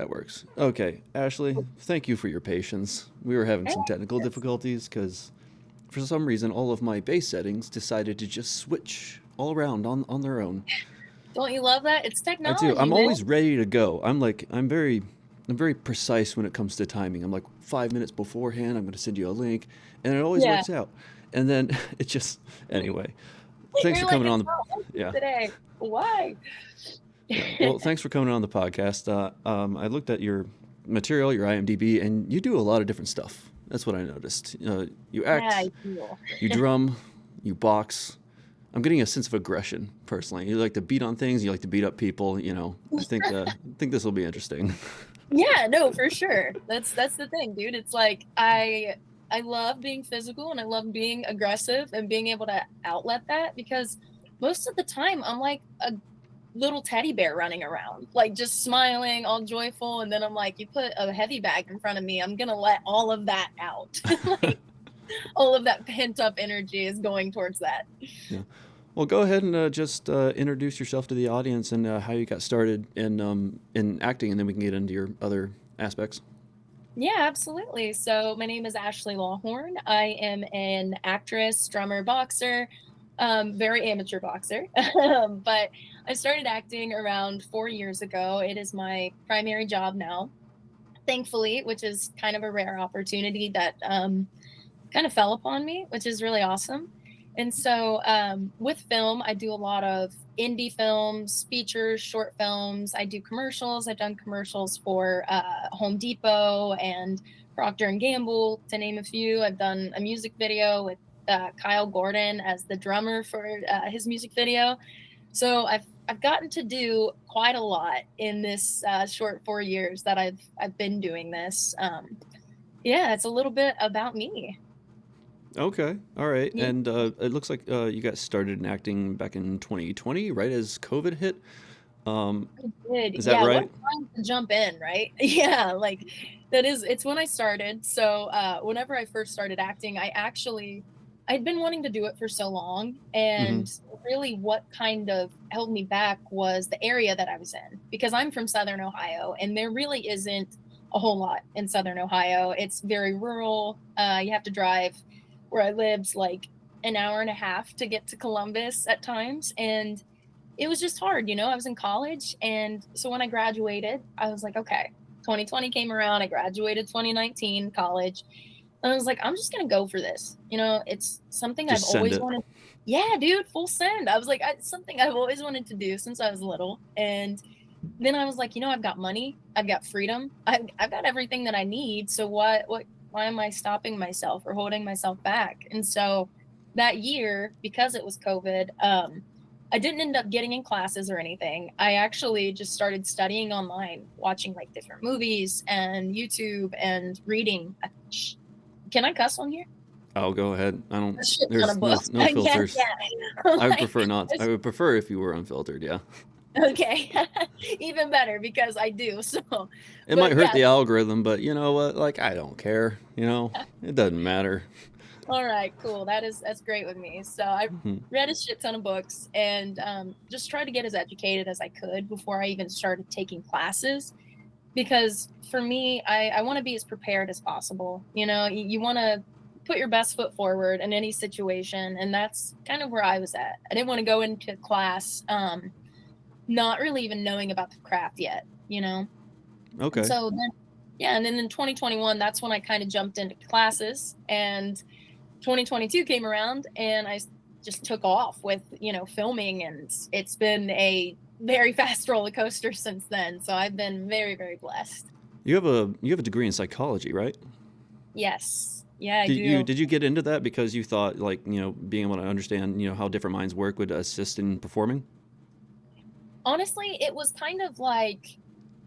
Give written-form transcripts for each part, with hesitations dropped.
That works. Okay, Ashley, thank you for your patience. We were having some technical difficulties because for some reason all of my bass settings decided to just switch all around on their own. Don't you love that? It's I do. technology, I'm man. always ready to go. I'm very precise when it comes to timing. I'm like 5 minutes beforehand. I'm going to send you a link, and it always Yeah. works out. And then it just anyway. Thanks for You're like, coming it's on the not working yeah. today. Why? Yeah. Well, thanks for coming on the podcast. I looked at your material, your IMDb, and you do a lot of different stuff. That's what I noticed. You Yeah, I act, do. you drum, you box. I'm getting a sense of aggression personally. You like to beat on things. You like to beat up people. I think this will be interesting. Yeah, no, for sure. That's the thing, dude. It's like I love being physical and I love being aggressive and being able to outlet that because most of the time I'm like a little teddy bear running around, like just smiling, all joyful, and then I'm like, you put a heavy bag in front of me, I'm gonna let all of that out. Like all of that pent up energy is going towards that. Yeah. Well, go ahead and just introduce yourself to the audience and how you got started in acting, and then we can get into your other aspects. Yeah, absolutely. So my name is Ashlee Lawhorn. I am an actress, drummer, boxer, very amateur boxer. But I started acting around 4 years ago. It is my primary job now, thankfully, which is kind of a rare opportunity that kind of fell upon me, which is really awesome. And so with film, I do a lot of indie films, features, short films. I do commercials. I've done commercials for Home Depot and Procter and Gamble, to name a few. I've done a music video with Kyle Gordon as the drummer for his music video. So I've gotten to do quite a lot in this short 4 years that I've been doing this. Yeah, it's a little bit about me. Okay, all right. Yeah, And it looks like you got started in acting back in 2020, right as COVID hit. I did. Is that Yeah, what right? a time to jump in, right? Yeah, like that is it's when I started. So, whenever I first started acting, I'd been wanting to do it for so long, Mm-hmm. and really what kind of held me back was the area that I was in because I'm from Southern Ohio and there really isn't a whole lot in Southern Ohio. It's very rural. You have to drive where I lived like an hour and a half to get to Columbus at times, and it was just hard, I was in college. And so when I graduated, I was like, okay, 2020 came around. I graduated 2019 college. And I was like, I'm just going to go for this. It's something I've Just send always it. wanted. Yeah, dude, full send. I was like, it's something I've always wanted to do since I was little. And then I was like, I've got money, I've got freedom, I've got everything that I need. So why am I stopping myself or holding myself back? And so that year, because it was COVID, I didn't end up getting in classes or anything. I actually just started studying online, watching like different movies and YouTube and reading. Can I cuss on here? I'll go ahead. I don't. A shit ton There's of no books. no Yeah, filters. yeah. I would Like, prefer not. I would prefer if you were unfiltered. Yeah. okay, even better because I do. So, It might but hurt yeah. the algorithm, but you know what? Like I don't care. It doesn't matter. All right, cool. That's great with me. So I Mhm. read a shit ton of books and just tried to get as educated as I could before I even started taking classes. Because for me, I want to be as prepared as possible. You want to put your best foot forward in any situation, and that's kind of where I was at. I didn't want to go into class not really even knowing about the craft yet. And Okay. so then, yeah, and then in 2021, that's when I kind of jumped into classes, and 2022 came around, and I just took off with filming, and it's been a very fast roller coaster since then. So I've been very, very blessed. You have a degree in psychology, right? Yes, yeah, I Did you do. did you get into that because you thought like being able to understand how different minds work would assist in performing? Honestly, it was kind of like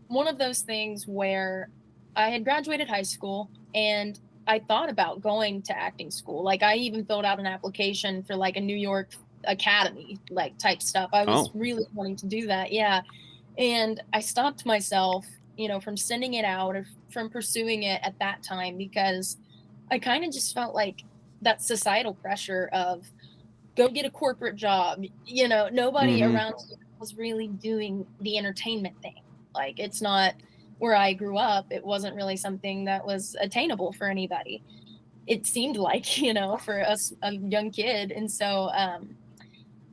one of those things where I had graduated high school and I thought about going to acting school. Like I even filled out an application for like a New York academy like type stuff. I was Oh. really wanting to do that. Yeah. And I stopped myself, from sending it out or from pursuing it at that time because I kind of just felt like that societal pressure of go get a corporate job. Nobody Mm-hmm. around you was really doing the entertainment thing. Like it's not where I grew up, it wasn't really something that was attainable for anybody. It seemed like, for us, a young kid. And so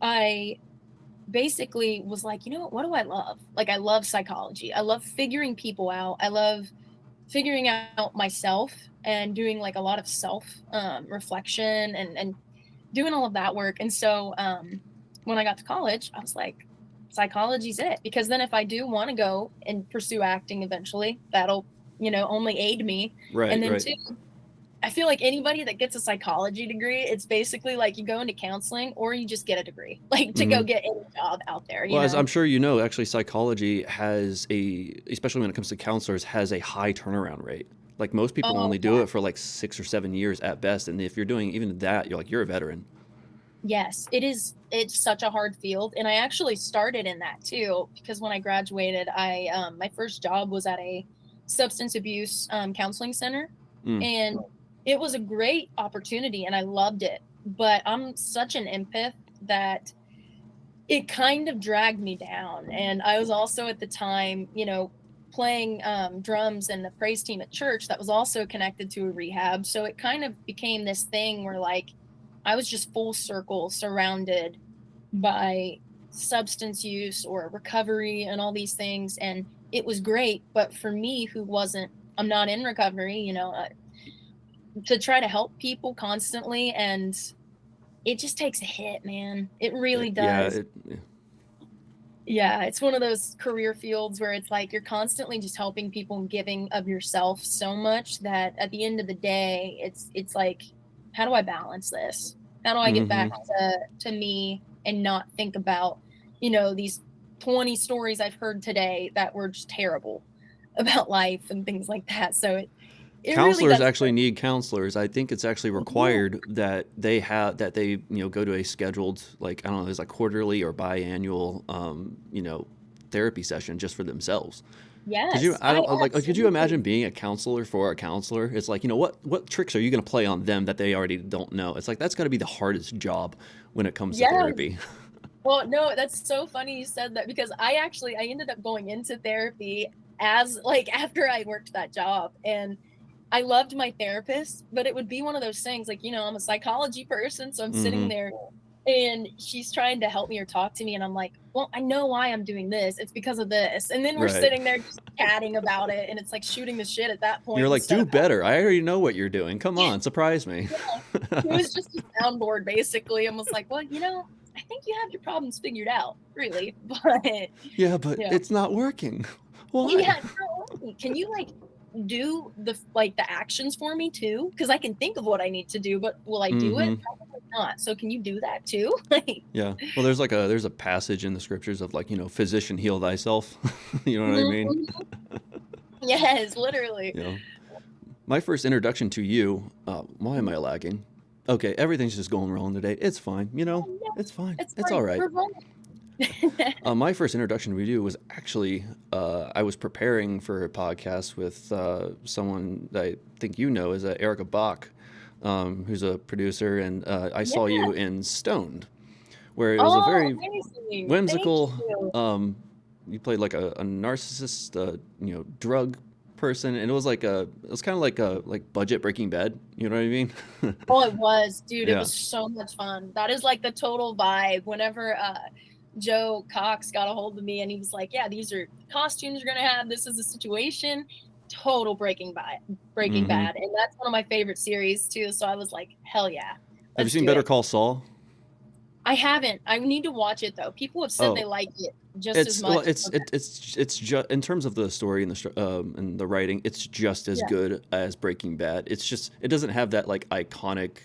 I basically was like, what do I love? Like, I love psychology. I love figuring people out. I love figuring out myself and doing like a lot of self reflection and doing all of that work. And so when I got to college, I was like, psychology's it. Because then if I do want to go and pursue acting eventually, that'll, only aid me. Right, And then right. two, I feel like anybody that gets a psychology degree, it's basically like you go into counseling or you just get a degree, like to go Hmm. get any job out there, Well, as I'm sure you know, actually, psychology has especially when it comes to counselors, has a high turnaround rate. Like most people Oh, only do it for like 6 or 7 years at best, and if you're doing even that, you're a veteran. yes, it is. It's such a hard field. And I actually started in that too, because when I graduated, my first job was at a substance abuse counseling center. Mm. And it was a great opportunity and I loved it. But I'm such an empath that it kind of dragged me down. And I was also at the time, playing drums in the praise team at church that was also connected to a rehab. So it kind of became this thing where like I was just full circle surrounded by substance use or recovery and all these things. And it was great. But for me, I'm not in recovery, to try to help people constantly. And it just takes a hit, man. It really Yeah, does. Yeah, it's one of those career fields where it's like you're constantly just helping people and giving of yourself so much that at the end of the day, it's like, how do I balance this? How do I get hmm back to me and not think about, these 20 stories I've heard today that were just terrible about life and things like that. So it really Counselors does. actually need counselors. I think it's actually Yeah. required that they go to a scheduled, like, I don't know, it's like quarterly or biannual therapy session just for themselves. Could you Yes, I I don't like could you imagine absolutely. being a counselor for a counselor? It's like, what tricks are you going to play on them that they already don't know? It's like that's got to be the hardest job when it comes to Yes. therapy. Well, no, that's so funny you said that because I ended up going into therapy as like after I worked that job and I loved my therapist, but it would be one of those things like, I'm a psychology person, so I'm sitting Hmm. there and she's trying to help me or talk to me and I'm like, "Well, I know why I'm doing this. It's because of this." And then we're Right. sitting there just chatting about it and it's like shooting the shit at that You're point like, instead do of better. I already know what you're doing. Come on, surprise me. yeah. It was just a soundboard basically and was like, "Well, I think you have your problems figured out, really." But Yeah, but yeah. it's not working. Why? Yeah, it's not working. Can you like do the actions for me too? Because I can think of what I need to do, but will I do it? Hmm. Probably not. So can you do that too? Like, Yeah. Well, there's a passage in the scriptures of like, physician heal thyself. You know what I mean? mhm. Yes, literally. You know. My first introduction to you, why am I lagging? Okay, everything's just going wrong today. It's fine. Oh, yeah, It's fine. it's It's fine. all right. We're rolling. My first introduction to you was actually I was preparing for a podcast with someone that I think you know is Erica Bach, who's a producer, and I saw Yeah. you in Stoned, where it was a Oh, very amazing. Thank whimsical. you. Um, you played like a narcissist, drug person, and it was kind of like a budget Breaking Bad. You know what I mean? Oh, it was, dude. It Yeah. was so much fun. That is like the total vibe. Whenever Joe Cox got a hold of me and he was like, "Yeah, these are costumes you're gonna have. This is the situation." Total Breaking Hmm. Bad, and that's one of my favorite series too. So I was like, "Hell yeah, Have you let's seen do Better it." Call Saul? I haven't. I need to watch it though. People have said they Oh, like it just as much. Okay. it's just in terms of the story and and the writing, it's just as Yeah. good as Breaking Bad. It's just it doesn't have that like iconic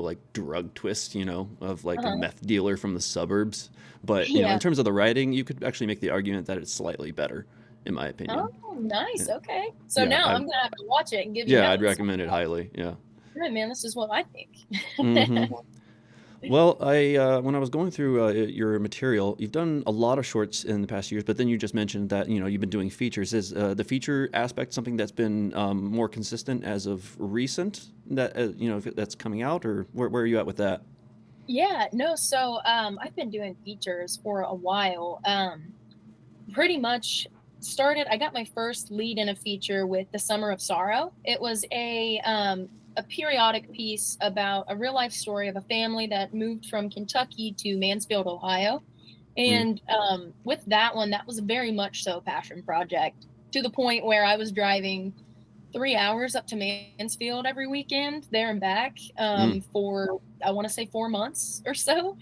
like drug twist of like a Uh-huh. meth dealer from the suburbs. But in Yeah. terms of the writing, you could actually make the argument that it's slightly better, in my opinion. Oh, nice. Okay. So Yeah, now I I'm gonna have to watch it and give you yeah, I'd notes. recommend it highly. Yeah. Right, man. This is what I think. Hmm. Well, I when I was going through your material, you've done a lot of shorts in the past years, but then you just mentioned that you've been doing features. Is the feature aspect something that's been more consistent as of recent? That if that's coming out, or where are you at with that? Yeah, no, so I've been doing features for a while. Pretty much I got my first lead in a feature with The Summer of Sorrow. It was a periodic piece about a real life story of a family that moved from Kentucky to Mansfield, Ohio. Mm. And with that one, that was very much so a passion project, to the point where I was driving 3 hours up to Mansfield every weekend, there and back, Mm. for, I want to say, 4 months or so,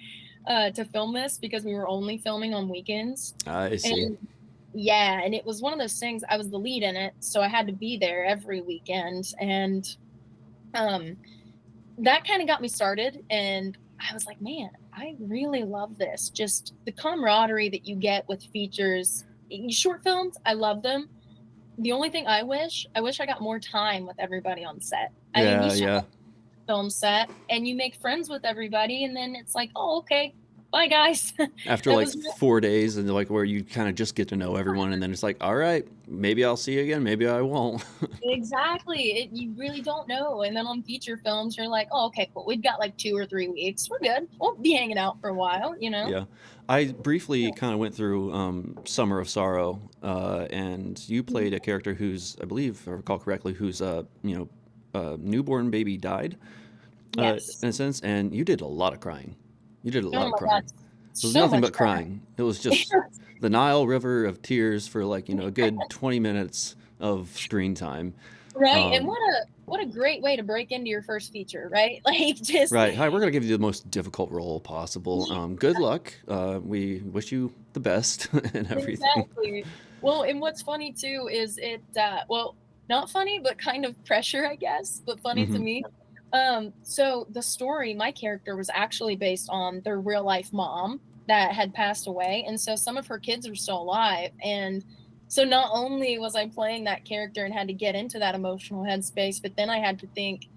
to film this, because we were only filming on weekends. I see. And yeah, and it was one of those things. I was the lead in it, so I had to be there every weekend, and um, that kind of got me started. And I was like, man, I really love this. Just the camaraderie that you get with features, short films. I love them. The only thing I wish I got more time with everybody on set. I mean, you Yeah, show yeah. up at the film set and you make friends with everybody, and then it's like, oh, okay, bye guys. After That like was 4 days, and like where you kind of just get to know everyone, and then it's like, all right, maybe I'll see you again, maybe I won't. exactly it. You really don't know. And then on feature films, you're like, oh, okay, cool. We've got like 2 or 3 weeks. We're good. We'll be hanging out for a while, you know? Yeah, I briefly kind of went through Summer of Sorrow, and you played a character who's, I believe, if I recall correctly, who's newborn baby died, Yes. in a sense, and you did a lot of crying. You did a lot Oh of my God. crying. It was So nothing much but crying. It was just fun. the Nile River of tears for like a good 20 minutes of screen time. Right. And Um, what a great way to break into your first feature, right? Like, just right. Hi, we're gonna give you the most difficult role possible. Good luck. We wish you the best and everything. exactly. Well, and what's funny too is well, not funny, but kind of pressure, I guess, but funny to Hmm. me. So the story, my character was actually based on their real life mom that had passed away. And so some of her kids are still alive. And so not only was I playing that character and had to get into that emotional headspace, but then I had to think,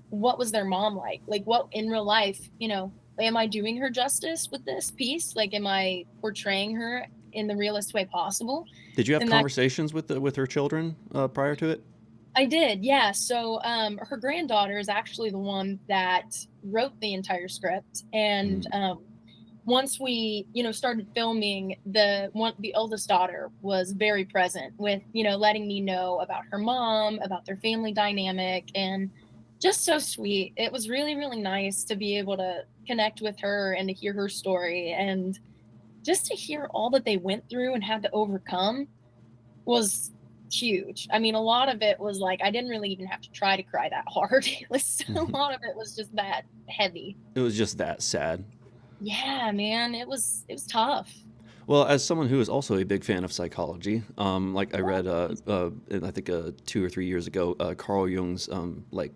what was their mom like? Like, what in real life, am I doing her justice with this piece? Like, am I portraying her in the realest way possible? Did you have And that conversations with her children prior to it? I did, yeah. So her granddaughter is actually the one that wrote the entire script. And Mm. once we, started filming, the eldest daughter was very present with, letting me know about her mom, about their family dynamic, and just so sweet. It was really, really nice to be able to connect with her and to hear her story, and just to hear all that they went through and had to overcome was huge. I mean, a lot of it was like I didn't really even have to try to cry that hard. A lot of it was just that heavy. It was just that sad. Yeah, man, it was tough. Well, as someone who is also a big fan of psychology, like I read, I think 2 or 3 years ago, Carl Jung's like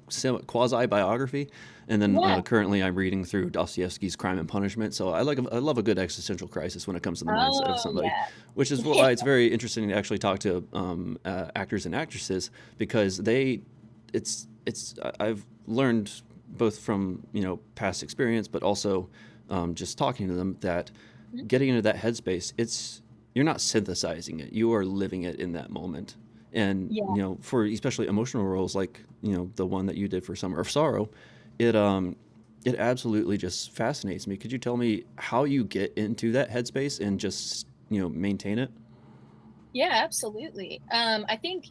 quasi biography, and then Yeah. currently I'm reading through Dostoevsky's Crime and Punishment. So I love a good existential crisis when it comes to the mindset of Oh, somebody, yeah. which is why it's very interesting to actually talk to actors and actresses, because I've learned both from past experience, but also just talking to them, that Mhm. getting into that headspace, you're not synthesizing it, you are living it in that moment. And Yeah. for especially emotional roles like the one that you did for Summer of Sorrow, it it absolutely just fascinates me. Could you tell me how you get into that headspace and just maintain it? Yeah, absolutely. I think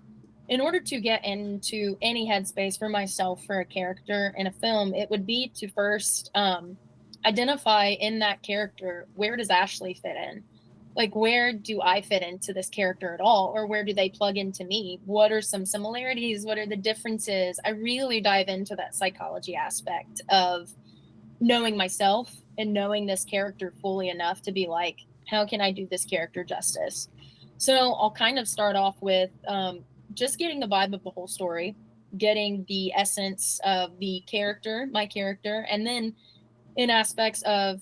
in order to get into any headspace for myself for a character in a film, it would be to first identify in that character, where does Ashley fit in? Like, where do I fit into this character at all? Or where do they plug into me? What are some similarities? What are the differences? I really dive into that psychology aspect of knowing myself and knowing this character fully enough to be like, how can I do this character justice? So I'll kind of start off with just getting the vibe of the whole story, getting the essence of the character, my character, and then in aspects of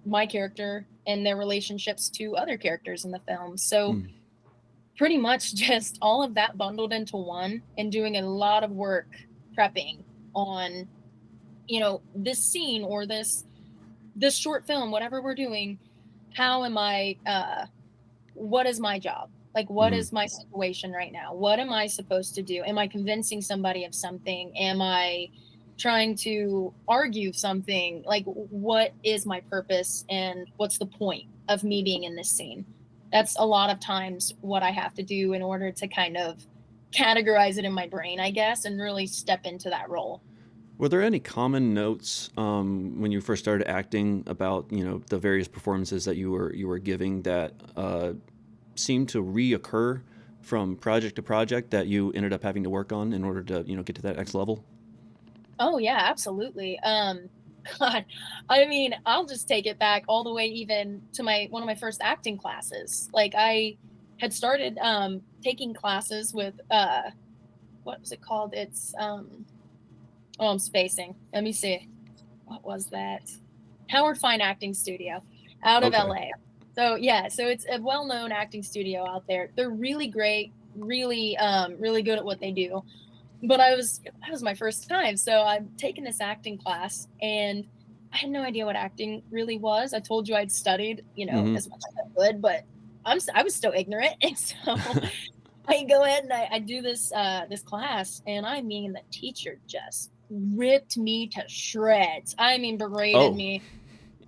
my character and their relationships to other characters in the film. So Mm. pretty much just all of that bundled into one, and doing a lot of work prepping on, this scene or this short film, whatever we're doing. How am I what is my job? Like, what Mm. is my situation right now? What am I supposed to do? Am I convincing somebody of something? Am I trying to argue something? Like, what is my purpose and what's the point of me being in this scene? that's a lot of times what I have to do in order to kind of categorize it in my brain, I guess, and really step into that role. Were there any common notes when you first started acting about the various performances that you were giving that seemed to reoccur from project to project that you ended up having to work on in order to get to that next level? Oh yeah, absolutely. God, I mean, I'll just take it back all the way even to my one of my first acting classes. Like I had started taking classes with what was it called? It's oh, I'm spacing. Let me see. What was that? Howard Fine Acting Studio out of Okay. LA. So yeah, so it's a well-known acting studio out there. They're really great, really really good at what they do. But that was my first time. So I'm taking this acting class and I had no idea what acting really was. I told you I'd studied, Mm-hmm. as much as I could, but I was still ignorant. And so I go ahead and I do this class, and I mean the teacher just ripped me to shreds. I mean berated Oh, me.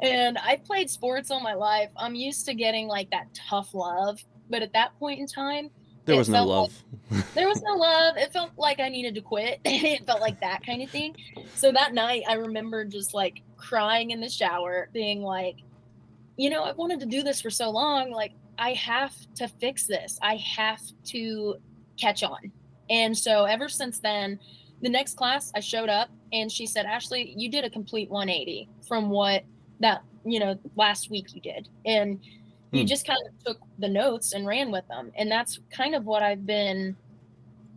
And I played sports all my life. I'm used to getting like that tough love, but at that point in time, there it was no felt like love. there was no love. It felt like I needed to quit. It felt like that kind of thing. So that night, I remember just like crying in the shower, being like, I've wanted to do this for so long. Like, I have to fix this. I have to catch on. And so ever since then, the next class I showed up and she said, Ashlee, you did a complete 180 from what last week you did. And you Hmm. just kind of took the notes and ran with them. And that's kind of what I've been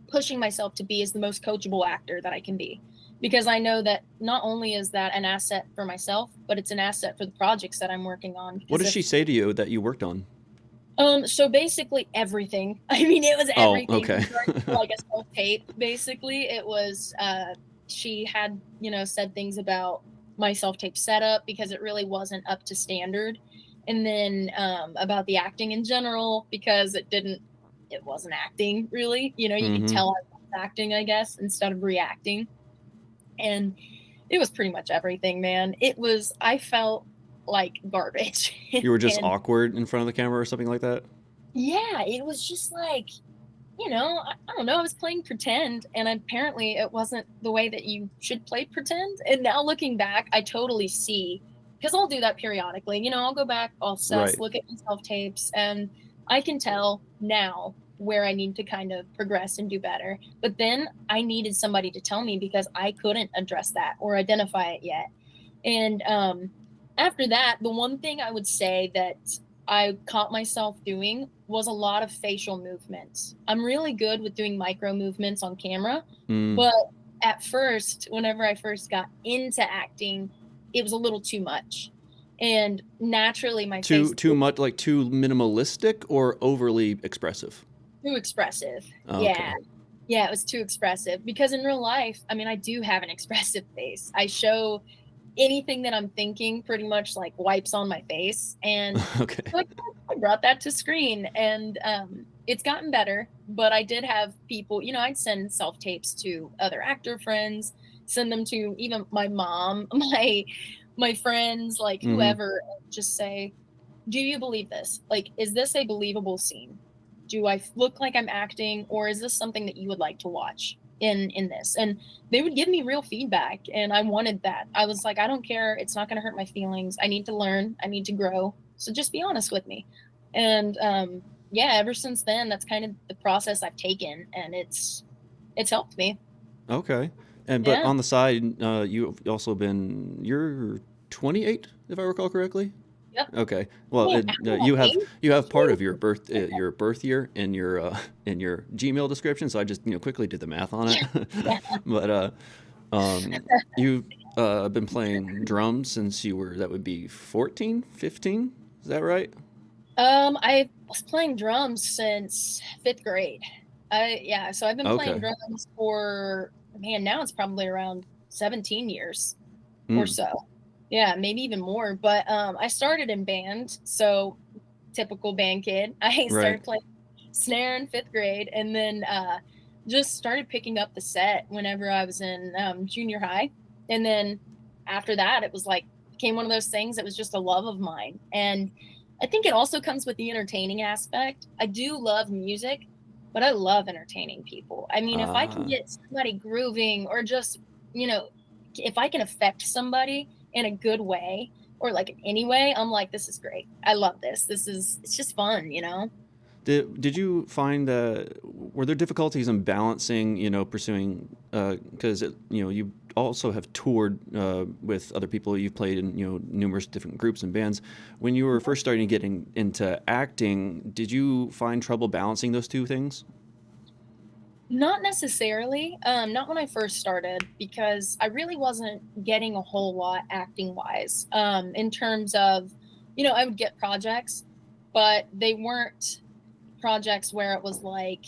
pushing myself to be, as the most coachable actor that I can be. Because I know that not only is that an asset for myself, but it's an asset for the projects that I'm working on. What Because did she say to you that you worked on? so basically everything. I mean, it was Oh, everything okay. from starting to like a self tape. Basically, it was she had said things about my self tape setup because it really wasn't up to standard, and then about the acting in general because it wasn't acting really. You could Mm-hmm. tell I was acting, I guess, instead of reacting, and it was pretty much everything, man. I felt like garbage, You were just and awkward in front of the camera or something like that? yeah, it was just like, I don't know. I was playing pretend, and apparently it wasn't the way that you should play pretend. And now looking back, I totally see, because I'll do that periodically. I'll go back, I'll assess, Right. look at myself tapes, and I can tell now where I need to kind of progress and do better. But then I needed somebody to tell me because I couldn't address that or identify it yet. And after that, the one thing I would say that I caught myself doing was a lot of facial movements. I'm really good with doing micro movements on camera, Mm. but at first, whenever I first got into acting, it was a little too much. And naturally, my Too face too much, like too minimalistic or overly expressive? too expressive. Yeah. Okay. Yeah, it was too expressive because in real life, I mean, I do have an expressive face. I show anything that I'm thinking pretty much like wipes on my face. And Okay. like I brought that to screen and it's gotten better. But I did have people, I'd send self tapes to other actor friends, send them to even my mom, my friends, like Mm-hmm. whoever, and just say, do you believe this? Like, is this a believable scene? Do I look like I'm acting, or is this something that you would like to watch in this? And they would give me real feedback, and I wanted that. I was like, I don't care. It's not going to hurt my feelings. I need to learn. I need to grow. So just be honest with me. And yeah, ever since then, that's kind of the process I've taken, and it's helped me. Okay. But Yeah. on the side, you've also you're 28, if I recall correctly. Yep. Okay. Well, Man, you have part Phew. of your birth year in your Gmail description, so I just quickly did the math on it. Yeah. But you've been playing drums since you were, that would be 14, 15. Is that right? I was playing drums since fifth grade. Yeah, so I've been playing Okay. drums for, man, now it's probably around 17 years or Mm. so. Yeah, maybe even more. But I started in band, so typical band kid. I Right. started playing snare in fifth grade, and then just started picking up the set whenever I was in junior high. And then after that, it was like became one of those things that was just a love of mine. And I think it also comes with the entertaining aspect. I do love music, but I love entertaining people. I mean, if I can Uh, get somebody grooving or just, you know, if I can affect somebody in a good way or like in any way, I'm like, this is great. I love this. It's just fun, you know? did you find that were there difficulties in balancing, pursuing because you also have toured with other people. You've played in numerous different groups and bands. When you were first starting getting into acting, did you find trouble balancing those two things? Not necessarily. Not when I first started because I really wasn't getting a whole lot acting wise. In terms of, I would get projects, but they weren't projects where it was like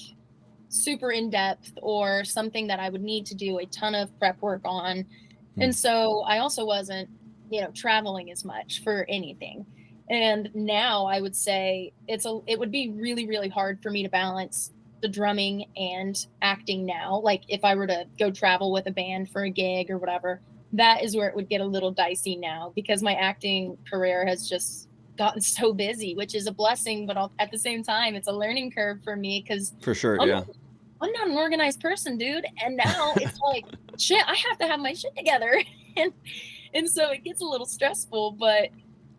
super in depth or something that I would need to do a ton of prep work on. Hmm. And so I also wasn't, traveling as much for anything. And now I would say it would be really, really hard for me to balance the drumming and acting now. Like if I were to go travel with a band for a gig or whatever, that is where it would get a little dicey now because my acting career has just gotten so busy, which is a blessing, but at the same time, it's a learning curve for me because For sure, I'm yeah. not, I'm not an organized person, dude. And now it's like, shit, I have to have my shit together. and and so it gets a little stressful, but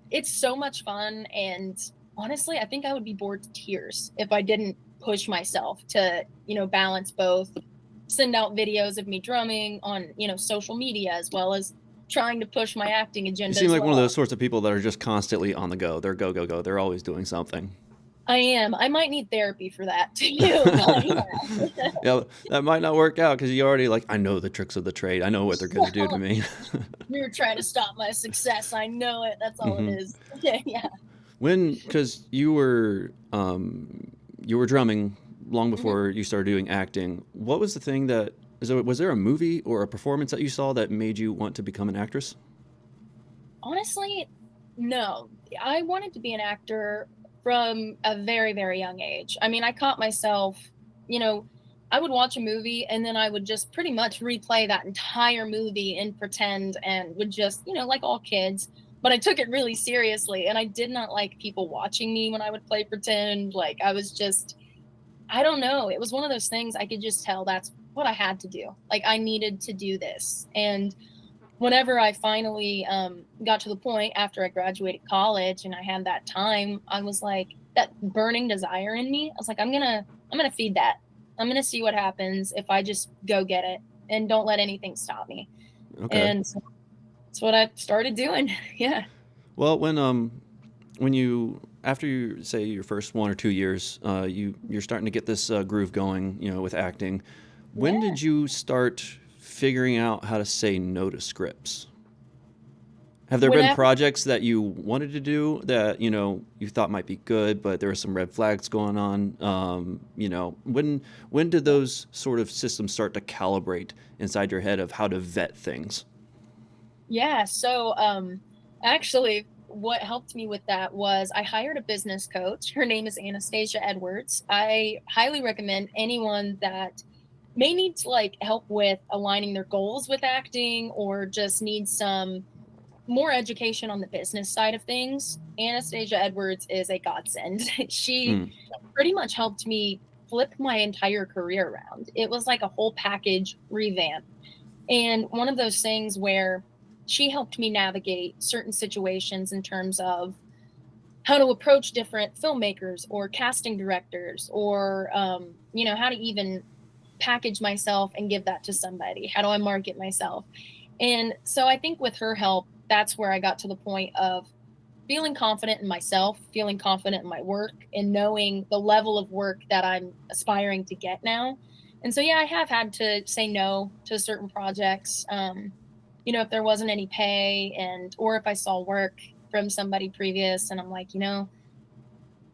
it's so much fun. And honestly, I think I would be bored to tears if I didn't push myself to, balance both, send out videos of me drumming on, social media as well as trying to push my acting You agenda seem as like one of well. those sorts of people that are just constantly on the go. They're go go go. They're always doing something. I am. I might need therapy for that too, but yeah. Yeah, that might not work out because you already like. I know the tricks of the trade. I know what they're gonna do to me. You're trying to stop my success. I know it. That's all it Hmm. is. Yeah. Because you were drumming long Mhm. before you started doing acting. What was the thing that was there a movie or a performance that you saw that made you want to become an actress? Honestly, no. I wanted to be an actor from a very, very young age. I mean, I caught myself, you know, I would watch a movie and then I would just pretty much replay that entire movie and pretend and would just, like all kids. But I took it really seriously and I did not like people watching me when I would play pretend. Like I was just, I don't know. It was one of those things I could just tell that's what I had to do. Like I needed to do this. And whenever I finally got to the point after I graduated college and I had that time, I was like that burning desire in me. I was like, I'm gonna feed that. I'm gonna see what happens if I just go get it and don't let anything stop me. Okay. And so that's what I started doing. Yeah. Well, when you after you say your first 1 or 2 years, you're starting to get this groove going, with acting. When Yeah. did you start figuring out how to say no to scripts? Have there been Whenever projects that you wanted to do that you thought might be good, but there were some red flags going on? When did those sort of systems start to calibrate inside your head of how to vet things? Yeah, so actually what helped me with that was I hired a business coach. Her name is Anastasia Edwards. I highly recommend anyone that may need to like help with aligning their goals with acting or just needs some more education on the business side of things. Anastasia Edwards is a godsend. She Mm, pretty much helped me flip my entire career around. It was like a whole package revamp. And one of those things where she helped me navigate certain situations in terms of how to approach different filmmakers or casting directors or how to even package myself and give that to somebody. How do I market myself? And so I think with her help, that's where I got to the point of feeling confident in myself, feeling confident in my work, and knowing the level of work that I'm aspiring to get now. And so, yeah, I have had to say no to certain projects. If there wasn't any pay or if I saw work from somebody previous and I'm like,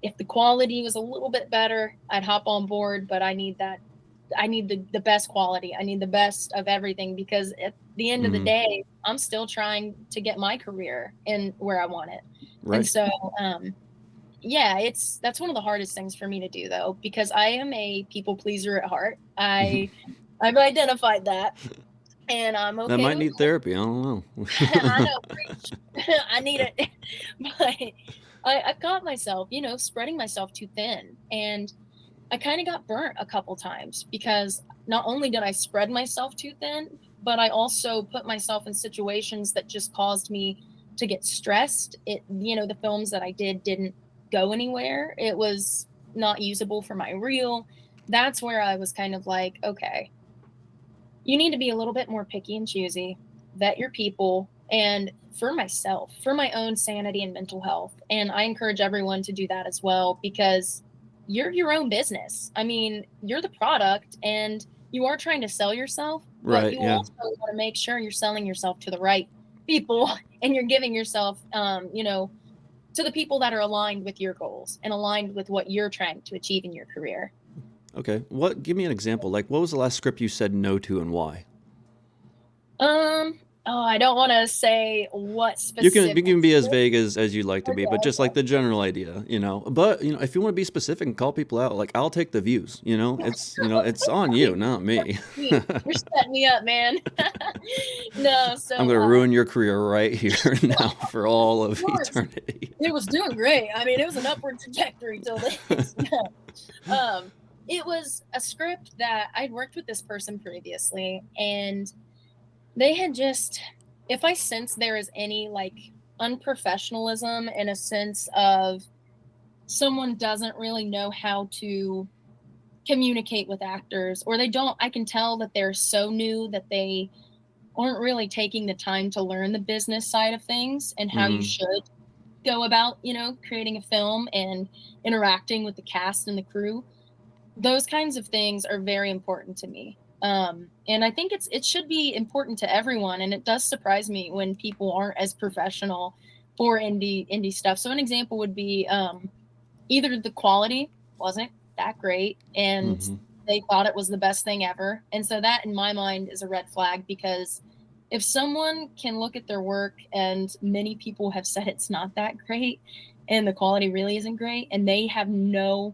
if the quality was a little bit better, I'd hop on board, but I need the best quality. I need the best of everything because at the end of the hmm. day, I'm still trying to get my career in where I want it. And Right. so, yeah, that's one of the hardest things for me to do though, because I am a people pleaser at heart. I've identified that and I'm That okay might with need therapy. I don't I know. know, preach. I need it. But I've got myself, spreading myself too thin. And I kind of got burnt a couple times because not only did I spread myself too thin, but I also put myself in situations that just caused me to get stressed. The films that I didn't go anywhere. It was not usable for my reel. That's where I was kind of like, okay, you need to be a little bit more picky and choosy, vet your people, and for myself, for my own sanity and mental health. And I encourage everyone to do that as well because you're your own business. I mean, you're the product and you are trying to sell yourself, but Right. you Yeah. also want to make sure you're selling yourself to the right people and you're giving yourself, to the people that are aligned with your goals and aligned with what you're trying to achieve in your career. Okay. Give me an example. Like, what was the last script you said no to and why? I don't want to say what You specific. can be as vague as you'd like to be, but just like Okay, the general idea, you know. But if you want to be specific and call people out, like I'll take the views. It's on you, okay. not me. Sweet. You're setting me up, man. No, I'm so gonna ruin your career right here now for all of no, eternity. it was doing great. I mean, it was an upward trajectory till this. No. It was a script that I'd worked with this person previously, and they had just, if I sense there is any like unprofessionalism in a sense of someone doesn't really know how to communicate with actors, or they don't, I can tell that they're so new that they aren't really taking the time to learn the business side of things and how you Hmm. should go about, creating a film and interacting with the cast and the crew. Those kinds of things are very important to me. And I think it should be important to everyone. And it does surprise me when people aren't as professional for indie stuff. So an example would be either the quality wasn't that great and Hmm. they thought it was the best thing ever. And so that in my mind is a red flag because if someone can look at their work and many people have said it's not that great and the quality really isn't great and they have no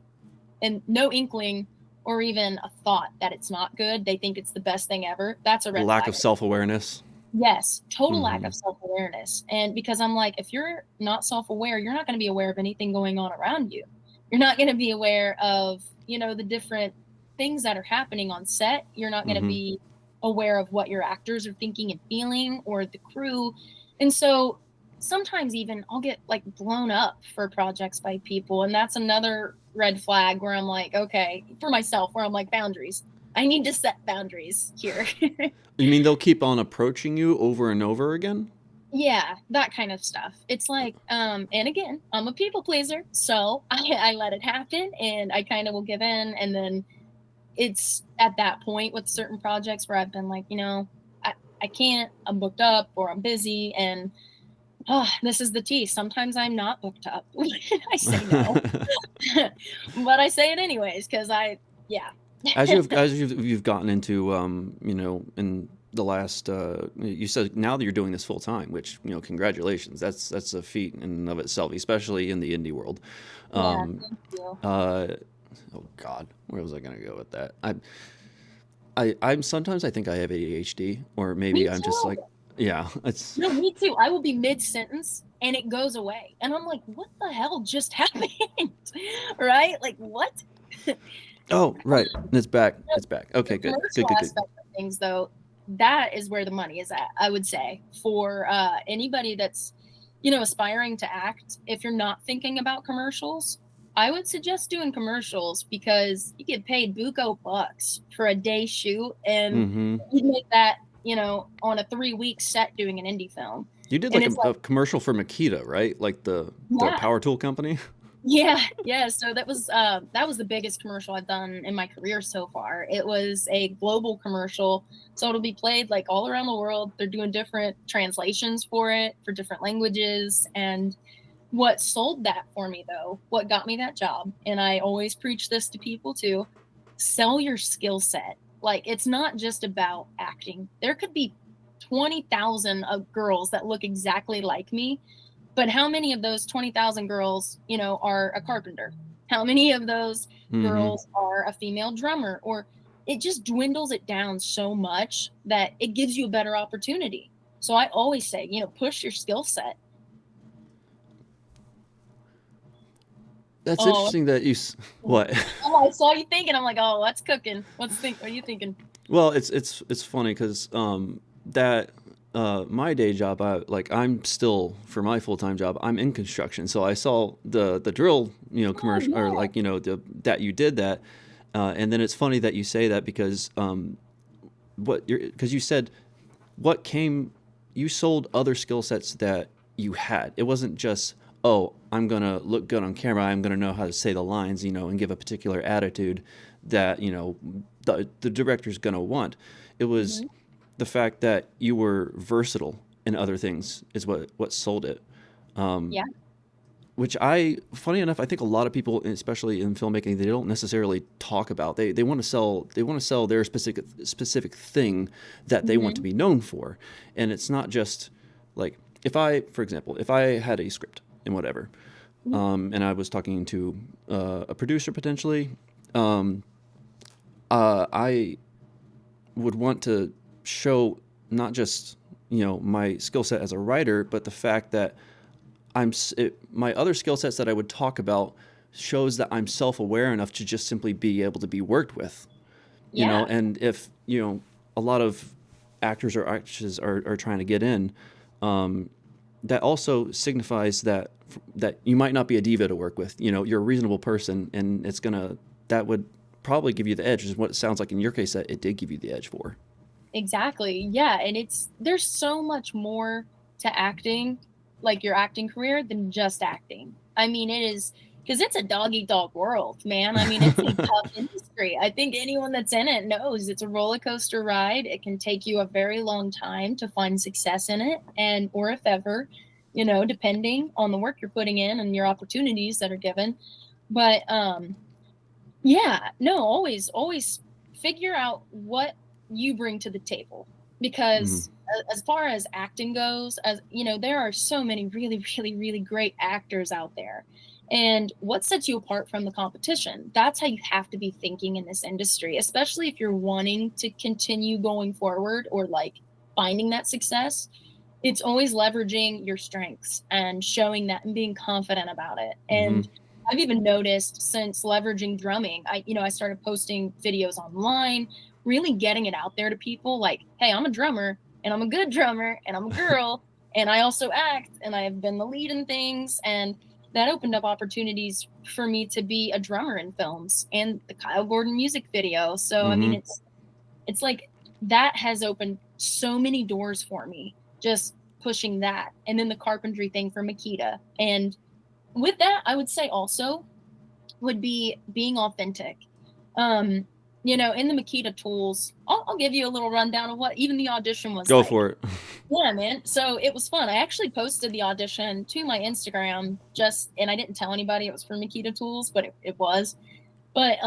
inkling or even a thought that it's not good, they think it's the best thing ever, that's a red Lack flag. of self-awareness. Yes, total lack Hmm. of self-awareness. And because I'm like, if you're not self-aware, you're not going to be aware of anything going on around you. You're not going to be aware of, the different things that are happening on set. You're not going to Hmm. be aware of what your actors are thinking and feeling or the crew. And so sometimes even I'll get like blown up for projects by people. And that's another red flag where I'm like, okay, for myself, where I'm like, boundaries. I need to set boundaries here. You mean they'll keep on approaching you over and over again? Yeah, that kind of stuff. It's like, and again, I'm a people pleaser, so I let it happen and I kind of will give in. And then it's at that point with certain projects where I've been like, I can't, I'm booked up or I'm busy. And this is the tea. Sometimes I'm not booked up. I say no, but I say it anyways because yeah. You've gotten into in the last you said now that you're doing this full time, which congratulations, that's a feat in and of itself, especially in the indie world. Yeah, um thank you. uh oh God, where was I going to go with that? I'm sometimes I think I have ADHD, or Me maybe I'm just too. like, yeah, it's No, me too. I will be mid-sentence and it goes away. And I'm like, what the hell just happened? Right? Like, what? oh right, it's back. The Okay, good, good, commercial good, good. aspect of things, though, that is where the money is at, I would say, for anybody that's, aspiring to act. If you're not thinking about commercials, I would suggest doing commercials because you get paid buco bucks for a day shoot and Hmm. you make that, on a 3-week set doing an indie film. You did And like it's like, a commercial for Makita, right? Like the yeah, power tool company. yeah, yeah. So that was the biggest commercial I've done in my career so far. It was a global commercial, so it'll be played like all around the world. They're doing different translations for it for different languages. And what sold that for me though, what got me that job, and I always preach this to people too, sell your skill set. Like it's not just about acting. There could be 20,000 of girls that look exactly like me, but how many of those 20,000 girls, are a carpenter? How many of those Hmm. girls are a female drummer? Or it just dwindles it down so much that it gives you a better opportunity. So I always say, push your skill set. That's Oh, interesting that what? oh, I saw you thinking. I'm like, oh, that's cooking. What are you thinking? Well, it's funny because that my day job, I'm still for my full time job, I'm in construction, so I saw the drill, Oh commercial, or yeah. that you did that, and then it's funny that you say that because because you said what came, you sold other skill sets that you had. It wasn't just, oh, I'm gonna look good on camera. I'm gonna know how to say the lines, and give a particular attitude that the director's gonna want. It was Hmm. the fact that you were versatile in other things is what sold it. Um, Yeah. which funny enough, I think a lot of people, especially in filmmaking, they don't necessarily talk about. They want to sell their specific thing that they want to Hmm. be known for, and it's not just like, if I, for example, if I had a script and whatever, and I was talking to a producer potentially, um, I would want to show not just my skill set as a writer, but the fact that my other skill sets that I would talk about shows that I'm self-aware enough to just simply be able to be worked with, Yeah. and if a lot of actors or actresses are trying to get in, um, that also signifies that you might not be a diva to work with. You're a reasonable person, and that would probably give you the edge, is what it sounds like in your case that it did give you the edge for. Exactly. Yeah, and there's so much more to acting, like your acting career, than just acting. I mean, it is because it's a dog eat dog world, man. I mean, it's a tough industry. I think anyone that's in it knows it's a roller coaster ride. It can take you a very long time to find success in it, and or if ever, depending on the work you're putting in and your opportunities that are given. But yeah, no, always figure out what you bring to the table, Mhm. because as far as acting goes, as there are so many really, really, really great actors out there. And what sets you apart from the competition? That's how you have to be thinking in this industry, especially if you're wanting to continue going forward or like finding that success. It's always leveraging your strengths and showing that and being confident about it. Mhm. And I've even noticed since leveraging drumming, I started posting videos online, really getting it out there to people like, hey, I'm a drummer and I'm a good drummer and I'm a girl and I also act and I have been the lead in things. And that opened up opportunities for me to be a drummer in films and the Kyle Gordon music video. So, I mean, Mhm. it's like that has opened so many doors for me, just pushing that. And then the carpentry thing for Makita. And with that, I would say also would be being authentic. Um, in the Makita tools, I'll give you a little rundown of what even the audition was Go like. for it. Yeah, man. So it was fun. I actually posted the audition to my Instagram and I didn't tell anybody it was for Makita tools, but it was. But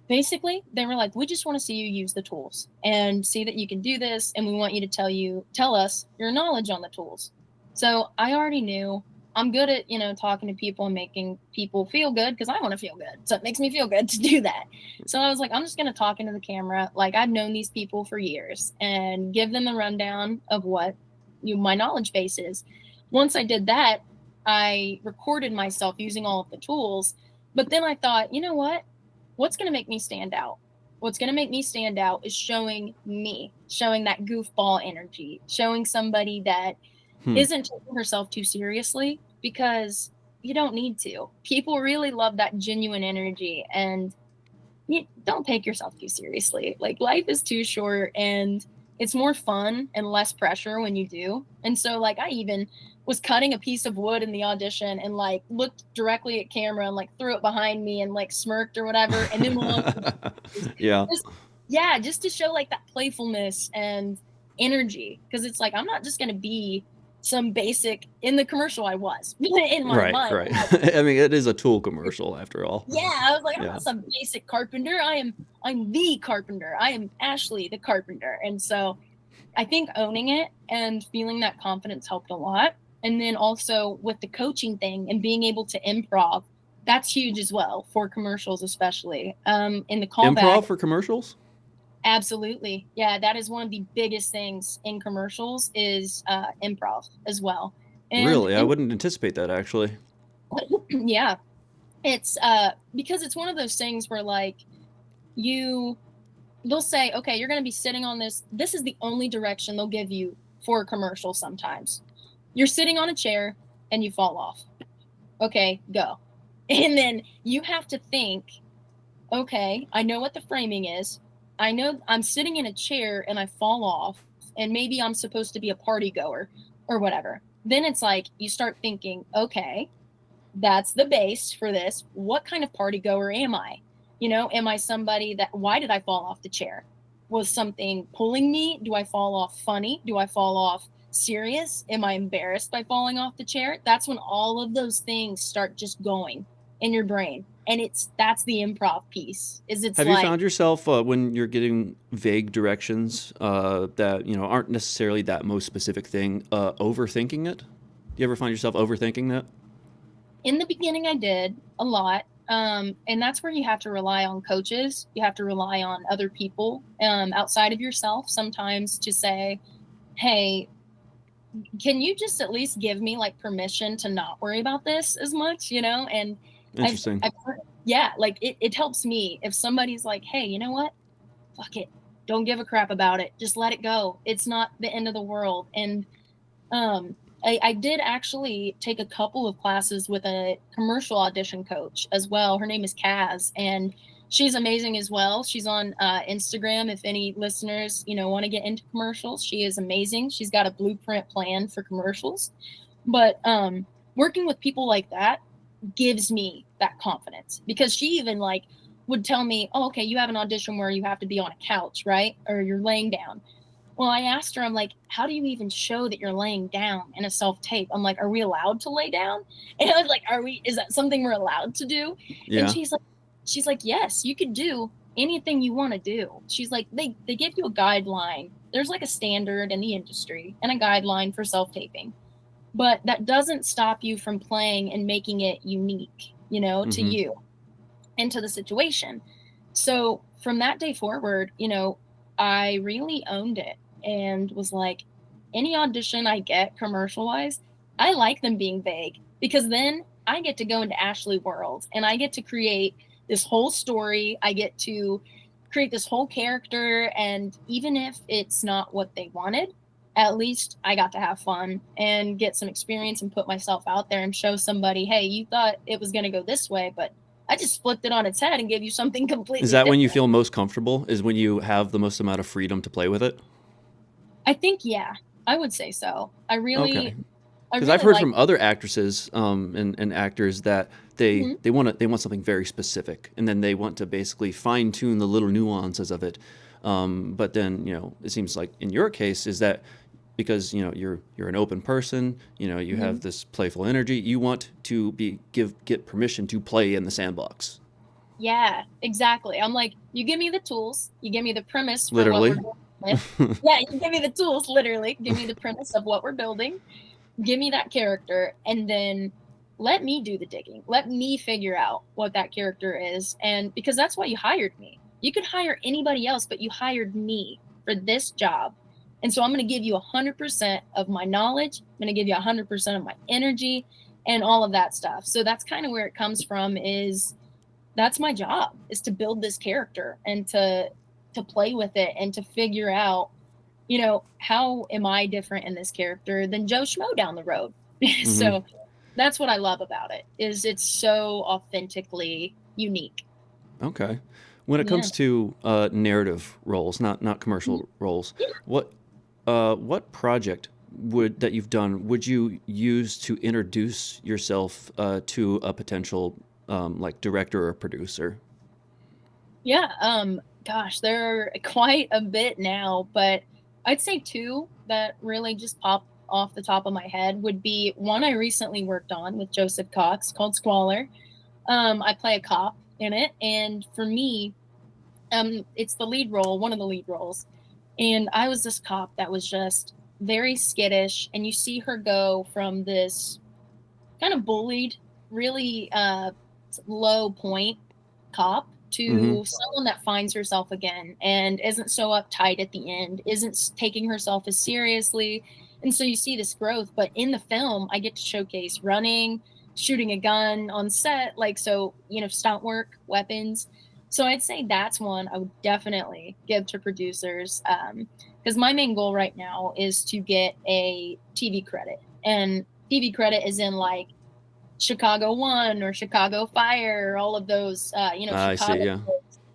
basically they were like, we just want to see you use the tools and see that you can do this, and we want you to tell us your knowledge on the tools. So I already knew I'm good at talking to people and making people feel good, because I want to feel good, so it makes me feel good to do that. So I was like, I'm just going to talk into the camera like I've known these people for years and give them the rundown of what my knowledge base is. Once I did that, I recorded myself using all of the tools, but then I thought, you know what's going to make me stand out? What's going to make me stand out is showing that goofball energy, showing somebody that Hmm. isn't taking herself too seriously, because you don't need to. People really love that genuine energy, and you don't take yourself too seriously. Like, life is too short, and it's more fun and less pressure when you do. And so, like, I even was cutting a piece of wood in the audition and like looked directly at camera and like threw it behind me and like smirked or whatever, and then went on to Yeah. just, yeah, just to show like that playfulness and energy, because it's like I'm not just gonna be some basic in the commercial. I was in my Right, mind. right. I mean, it is a tool commercial after all. Yeah, I was like, I'm Yeah. not some basic carpenter. I'm the carpenter. I am Ashlee the carpenter. And so I think owning it and feeling that confidence helped a lot. And then also with the coaching thing and being able to improv, that's huge as well for commercials, especially. In the callback, Improv for commercials? absolutely. Yeah, that is one of the biggest things in commercials is improv as well. And Really? I wouldn't anticipate that actually. yeah, It's because it's one of those things where like you they'll say, okay, you're going to be sitting on this. This is the only direction they'll give you for a commercial sometimes. You're sitting on a chair and you fall off. Okay, go. And then you have to think, okay, I know what the framing is. I know I'm sitting in a chair and I fall off, and maybe I'm supposed to be a party goer or whatever. Then it's like you start thinking, okay, that's the base for this. What kind of party goer am I? Am I somebody that, why did I fall off the chair? Was something pulling me? Do I fall off funny? Do I fall off serious? Am I embarrassed by falling off the chair? That's when all of those things start just going in your brain. And that's the improv piece. It's Have you like, found yourself when you're getting vague directions that aren't necessarily that most specific thing, overthinking it? Do you ever find yourself overthinking that? in the beginning I did a lot. And that's where you have to rely on coaches. You have to rely on other people outside of yourself sometimes to say, hey, can you just at least give me like permission to not worry about this as much, And Interesting. I've yeah, like it helps me if somebody's like, hey, you know what? Fuck it. Don't give a crap about it. Just let it go. It's not the end of the world. And I did actually take a couple of classes with a commercial audition coach as well. Her name is Kaz, and she's amazing as well. She's on Instagram. If any listeners, want to get into commercials, she is amazing. She's got a blueprint plan for commercials. But working with people like that gives me that confidence, because she even like would tell me, oh, okay, you have an audition where you have to be on a couch, right? Or you're laying down. Well, I asked her, I'm like, how do you even show that you're laying down in a self tape? I'm like, are we allowed to lay down? And I was like, is that something we're allowed to do? And Yeah. she's like, yes, you could do anything you want to do. She's like, they give you a guideline. There's like a standard in the industry and a guideline for self taping, but that doesn't stop you from playing and making it unique, to Mm-hmm. you and to the situation. So from that day forward, I really owned it and was like, any audition I get commercial wise, I like them being vague, because then I get to go into Ashlee world and I get to create this whole story. I get to create this whole character. And even if it's not what they wanted, at least I got to have fun and get some experience and put myself out there and show somebody, hey, you thought it was going to go this way, but I just flipped it on its head and gave you something Is completely that when you different. feel most comfortable? Is when you have the most amount of freedom to play with it? I think, yeah, I would say so. Okay. I Because I've really heard like. from other actresses and actors that Mhm. they want something very specific, and then they want to basically fine tune the little nuances of it. But then it seems like in your case is that because you're an open person, you have Mhm. this playful energy. You want to get permission to play in the sandbox, Yeah, exactly. I'm like, you give me the tools, you give me the premise for what we're literally. going with. Yeah, you give me the tools, literally. Give me the premise of what we're building. Give me that character, and then let me do the digging. Let me figure out what that character is. And because that's why you hired me. You could hire anybody else, but you hired me for this job. And so I'm going to give you 100% of my knowledge. I'm going to give you 100% of my energy and all of that stuff. So that's kind of where it comes from, is that's my job, is to build this character and to play with it and to figure out, how am I different in this character than Joe Schmo down the road? Hmm. So that's what I love about it, is it's so authentically unique. Okay. When it Yeah. comes to narrative roles, not Mhm. commercial roles, Yeah. what what project would that you've done would you use to introduce yourself to a potential like director or producer? Yeah. Gosh, there are quite a bit now, but I'd say two that really just pop off the top of my head would be one I recently worked on with Joseph Cox called Squalor. I play a cop in it, and for me, it's the lead role, one of the lead roles. And I was this cop that was just very skittish, and you see her go from this kind of bullied, really low point cop Hmm. to someone that finds herself again and isn't so uptight at the end, isn't taking herself as seriously. And so you see this growth. But in the film, I get to showcase running, shooting a gun on set, like, so, stunt work, weapons. So I'd say that's one I would definitely give to producers. Because my main goal right now is to get a TV credit. And TV credit is in like Chicago One or Chicago Fire, or all of those, I see. Chicago, Yeah.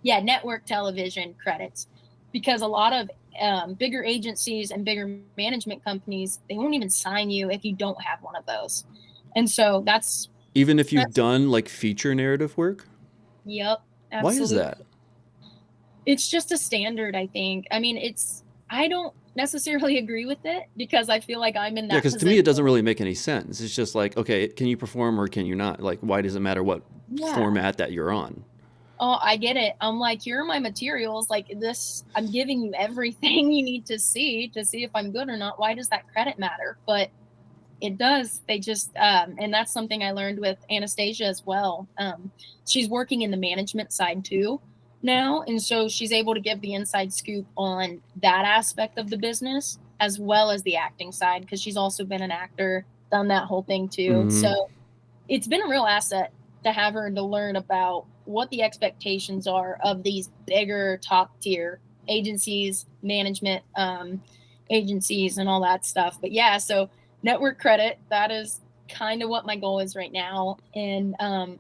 yeah, network television credits. Because a lot of bigger agencies and bigger management companies, they won't even sign you if you don't have one of those. And so Even if you've that's done like feature narrative work? yep, Why is absolutely. that? It's just a standard, I think. I mean, I don't necessarily agree with it because I feel like I'm in Yeah, that because to me position. it doesn't really make any sense. It's just like, okay, can you perform or can you not? Like, why does it matter what Yeah. format that you're on? Oh, I get it. I'm like, you're my materials. Like this, I'm giving you everything you need to see if I'm good or not. Why does that credit matter? But it does. They just, and that's something I learned with Anastasia as well. She's working in the management side too now. And so she's able to give the inside scoop on that aspect of the business as well as the acting side because she's also been an actor, done that whole thing too. Mm-hmm. So it's been a real asset to have her and to learn about what the expectations are of these bigger top tier agencies, management agencies, and all that stuff. But yeah, so network credit, that is kind of what my goal is right now. And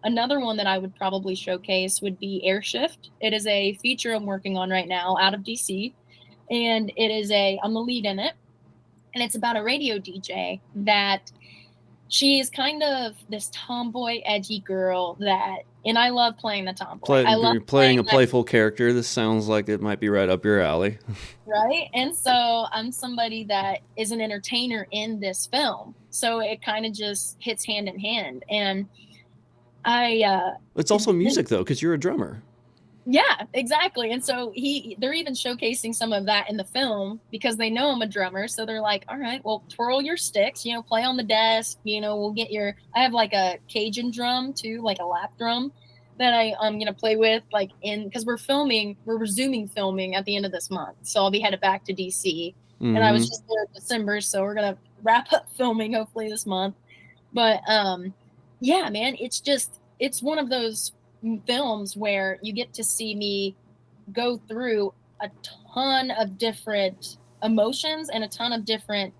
another one that I would probably showcase would be Airshift. It is a feature I'm working on right now out of DC. And I'm the lead in it. And it's about a radio DJ that she is kind of this tomboy, edgy girl and I love playing the tomboy. I love You're playing playing a that, playful character. This sounds like it might be right up your alley. right? And so I'm somebody that is an entertainer in this film. So it kind of just hits hand in hand. And I, It's also music though, because you're a drummer. yeah, exactly. And so they're even showcasing some of that in the film because they know I'm a drummer. So they're like, all right, well, twirl your sticks, play on the desk, we'll get I have like a Cajun drum too, like a lap drum that I'm gonna play with because we're resuming filming at the end of this month. So I'll be headed back to DC. And I was Mm-hmm. just there in December, so we're gonna wrap up filming hopefully this month. But yeah, man, it's one of those films where you get to see me go through a ton of different emotions and a ton of different,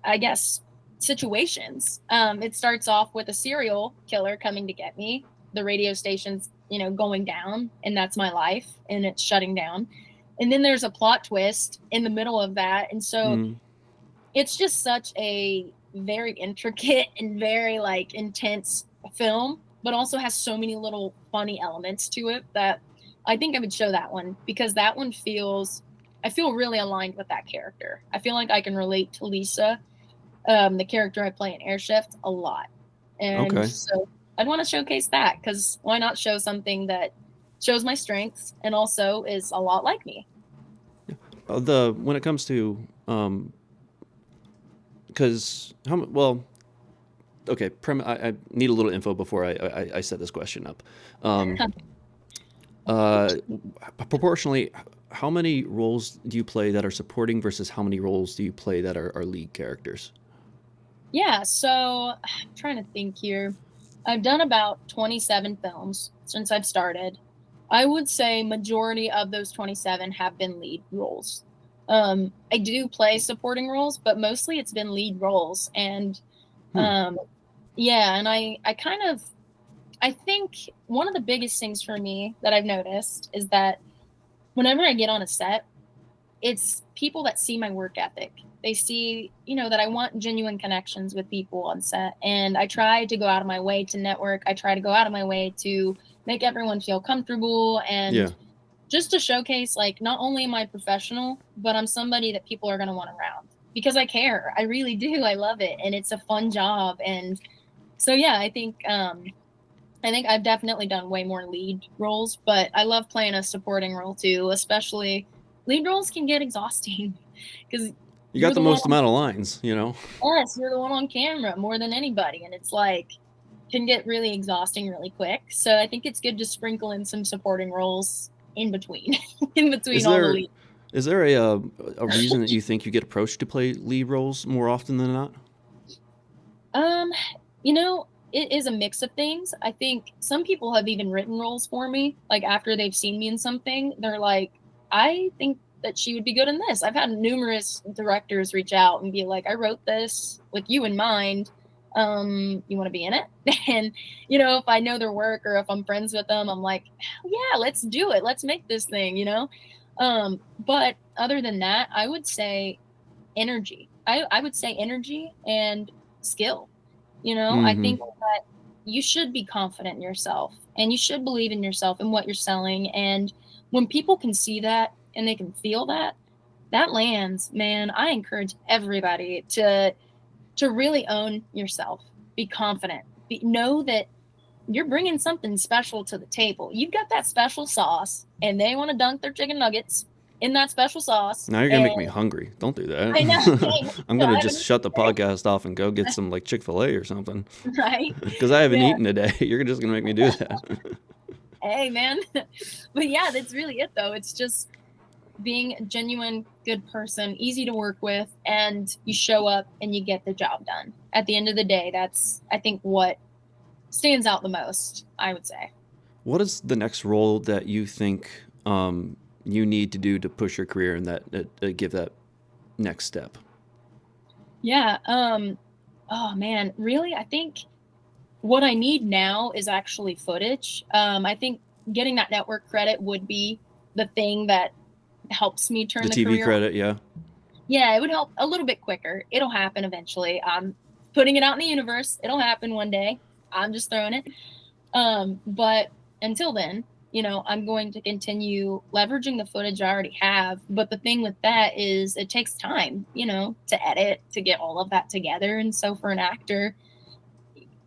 I guess, situations. It starts off with a serial killer coming to get me. The radio station's, going down, and that's my life, and it's shutting down. And then there's a plot twist in the middle of that. And so Mm. it's just such a very intricate and very intense film, but also has so many little funny elements to it that I think I would show that one because that one I feel really aligned with that character. I feel like I can relate to Lisa, the character I play in Airshift, a lot. And Okay. so I'd want to showcase that because why not show something that shows my strengths and also is a lot like me? When it comes to because well, okay. I need a little info before I set this question up. Um, uh, Proportionally, how many roles do you play that are supporting versus how many roles do you play that are lead characters? Yeah, so I'm trying to think here. I've done about 27 films since I've started. I would say majority of those 27 have been lead roles. I do play supporting roles, but mostly it's been lead roles. And Hmm. um, yeah, and I think one of the biggest things for me that I've noticed is that whenever I get on a set, it's people that see my work ethic. They see, that I want genuine connections with people on set. And I try to go out of my way to network. I try to go out of my way to make everyone feel comfortable Yeah. and just to showcase, like, not only am I professional, but I'm somebody that people are going to want around because I care. I really do. I love it. And it's a fun job. And so, yeah, I think I've definitely done way more lead roles, but I love playing a supporting role too, especially lead roles can get exhausting because You got you're the the one most on, amount of lines, you know? yes, you're the one on camera more than anybody. And it's like, can get really exhausting really quick. So I think it's good to sprinkle in some supporting roles in between, in Is between all the there lead. is there a reason that you think you get approached to play lead roles more often than not? Um, you know, it is a mix of things. I think some people have even written roles for me. Like after they've seen me in something, they're like, I think that she would be good in this. I've had numerous directors reach out and be like, I wrote this with you in mind. You want to be in it? And, if I know their work or if I'm friends with them, I'm like, yeah, let's do it. Let's make this thing. But other than that, I would say energy. I would say energy and skill. I Mm-hmm. think that you should be confident in yourself and you should believe in yourself and what you're selling. And when people can see that and they can feel that, that lands, man. I encourage everybody to really own yourself, be confident, know that you're bringing something special to the table. You've got that special sauce, and they want to dunk their chicken nuggets in that special sauce. Now you're gonna And make me hungry. Don't do I know, that. dang, I'm I gonna haven't just shut the eaten podcast off and go get some like Chick-fil-A or something. today, right? Because I haven't Yeah. eaten today. You're just gonna make me do that. Hey, man. But yeah, that's really it, though. It's just being a genuine, good person, easy to work with, and you show up and you get the job done. At the end of the day, that's, I think, what stands out the most, I would say. What is the next role that you think you need to do to push your career and that give that next step? Yeah. Oh man, really? I think what I need now is actually footage. I think getting that network credit would be the thing that helps me turn The the TV career. credit, yeah. Yeah, it would help a little bit quicker. It'll happen eventually. I'm putting it out in the universe. It'll happen one day. I'm just throwing it. But until then, I'm going to continue leveraging the footage I already have. But the thing with that is it takes time, to edit, to get all of that together. And so for an actor,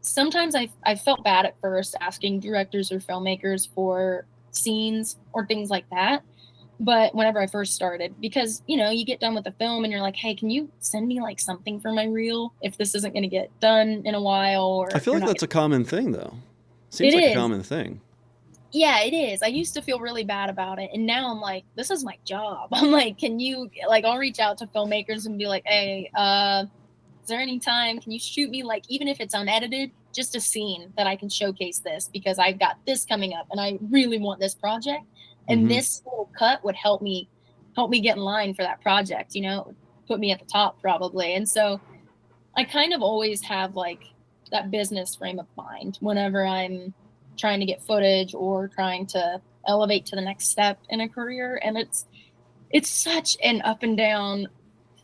sometimes I felt bad at first asking directors or filmmakers for scenes or things like that. But whenever I first started, because, you get done with the film and you're like, hey, can you send me like something for my reel if this isn't going to get done in a while I or feel you're like not. that's a common thing, though. It Seems like a is. common thing. Yeah, it is. I used to feel really bad about it. And now I'm like, this is my job. I'm like, can you, like, I'll reach out to filmmakers and be like, hey, is there any time, can you shoot me, like, even if it's unedited, just a scene that I can showcase this because I've got this coming up and I really want this project. And Mm-hmm. this little cut would help me get in line for that project, put me at the top probably. And so I kind of always have like that business frame of mind whenever I'm trying to get footage or trying to elevate to the next step in a career. And it's such an up and down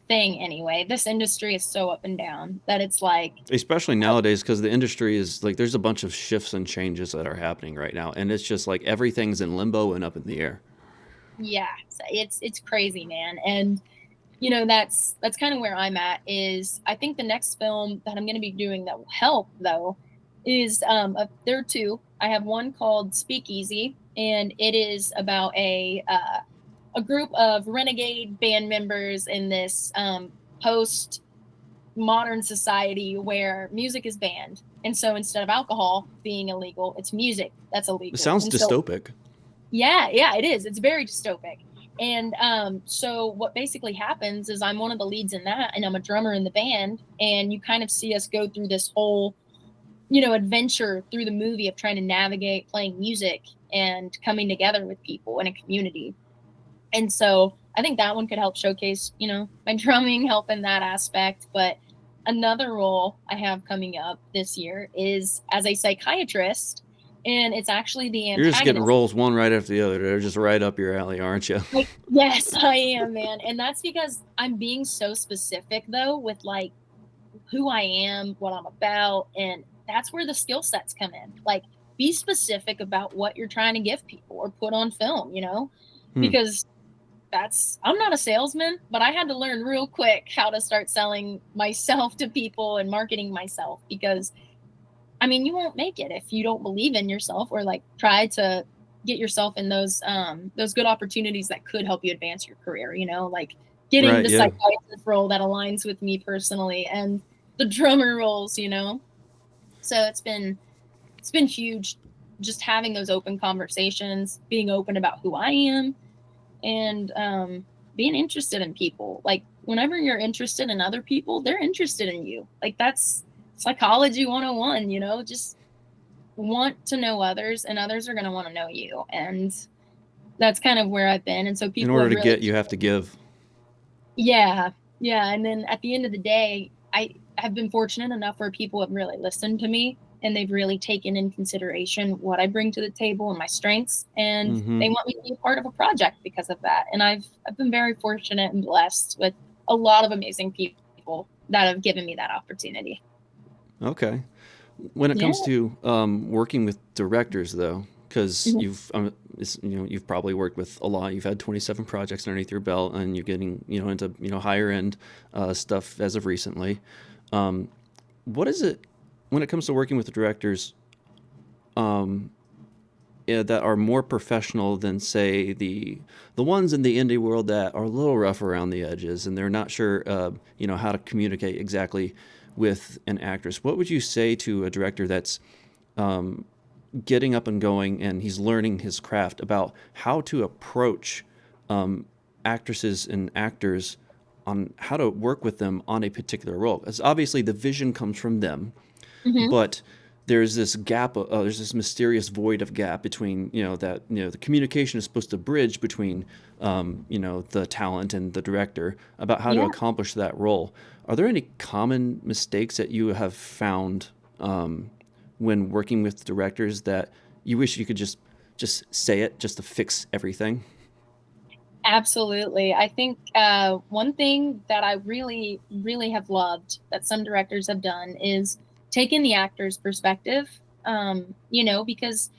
thing anyway. This industry is so up and down that it's like, Especially nowadays, because the industry is like there's a bunch of shifts and changes that are happening right now, and it's just like everything's in limbo and up in the air. yeah, it's crazy, man. And that's kind of where I'm at. Is I think the next film that I'm going to be doing that will help though is there are two. I have one called Speakeasy, and it is about a group of renegade band members in this post modern society where music is banned. And so instead of alcohol being illegal, it's music that's illegal. It sounds And dystopic. yeah, it is. It's very dystopic. And so what basically happens is I'm one of the leads in that, and I'm a drummer in the band. And you kind of see us go through this whole, adventure through the movie of trying to navigate playing music and coming together with people in a community. And so I think that one could help showcase, my drumming, help in that aspect. But another role I have coming up this year is as a psychiatrist, and it's actually the You're just getting antagonist. roles one right after the other. They're just right up your alley, aren't you? Like, yes, I am, man. And that's because I'm being so specific, though, with like who I am, what I'm about. And that's where the skill sets come in. Like, be specific about what you're trying to give people or put on film, because I'm not a salesman, but I had to learn real quick how to start selling myself to people and marketing myself because I mean, you won't make it if you don't believe in yourself or like try to get yourself in those good opportunities that could help you advance your career, like getting Right, the yeah. psychiatrist role that aligns with me personally and the drummer roles, So it's been huge just having those open conversations, being open about who I am and being interested in people. Like whenever you're interested in other people, they're interested in you. Like that's psychology 101, just want to know others, and others are going to want to know you. And that's kind of where I've been. And so In people order have to really, get, you have to give. yeah, yeah. And then at the end of the day, I have been fortunate enough where people have really listened to me, and they've really taken in consideration what I bring to the table and my strengths. And Mm-hmm. they want me to be a part of a project because of that. And I've been very fortunate and blessed with a lot of amazing people that have given me that opportunity. Okay. When it Yeah. comes to working with directors, though, because Mhm. you've probably worked with a lot. You've had 27 projects underneath your belt, and you're getting into higher end stuff as of recently. Um, what is it when it comes to working with the directors? Yeah, that are more professional than, say, the ones in the indie world that are a little rough around the edges and they're not sure how to communicate exactly with an actress. What would you say to a director that's getting up and going and he's learning his craft about how to approach um, actresses and actors on how to work with them on a particular role? Because obviously the vision comes from them, Mhm. but there's this gap, there's this mysterious void of gap between that the communication is supposed to bridge between the talent and the director about how to Yeah. accomplish that role. Are there any common mistakes that you have found when working with directors that you wish you could just say it just to fix everything? Absolutely. I think one thing that I really, really have loved that some directors have done is taken the actor's perspective. Because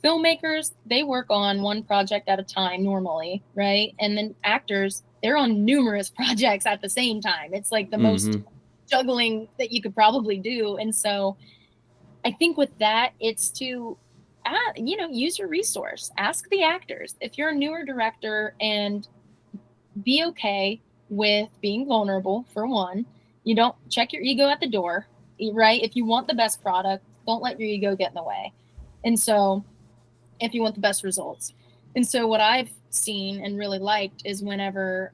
filmmakers, they work on one project at a time normally, right? And then actors, they're on numerous projects at the same time. It's like the most Mm-hmm. juggling that you could probably do. And so I think with that, it's to, use your resource. Ask the actors. If you're a newer director, and be okay with being vulnerable, for one. You don't check your ego at the door, right? If you want the best product, don't let your ego get in the way. And so, if you want the best results. And so, what I've seen and really liked is whenever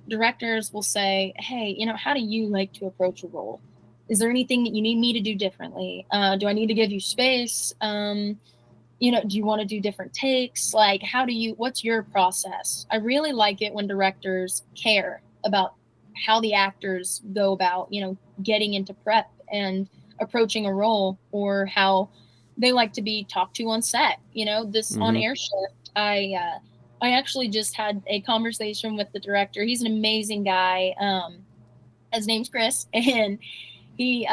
directors will say, "Hey, how do you like to approach a role? Is there anything that you need me to do differently? Do I need to give you space? Do you want to do different takes? Like, what's your process?" I really like it when directors care about how the actors go about, getting into prep and approaching a role, or how they like to be talked to on set. This on Mm-hmm. air shift, I actually just had a conversation with the director. He's an amazing guy. His name's Chris, and he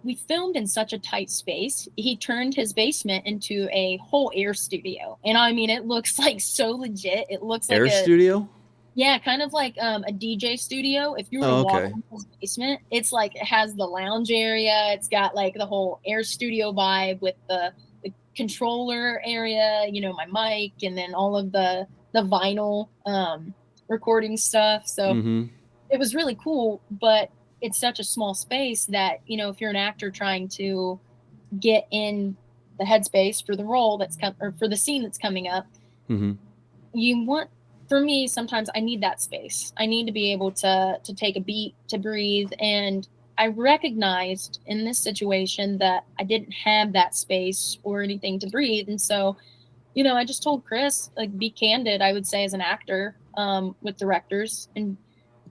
we filmed in such a tight space. He turned his basement into a whole air studio. And I mean, it looks like so legit. It looks like Air studio. yeah, kind of like a DJ studio. If you were to Oh, walk okay. into his basement, it's like it has the lounge area. It's got like the whole air studio vibe with the controller area, my mic, and then all of the vinyl recording stuff. So Mm-hmm. it was really cool, but it's such a small space that, if you're an actor trying to get in the headspace for the role or for the scene that's coming up, Mm-hmm. you want, for me, sometimes I need that space. I need to be able to take a beat, to breathe. And I recognized in this situation that I didn't have that space or anything to breathe. And so, I just told Chris, like, be candid, I would say, as an actor, with directors, and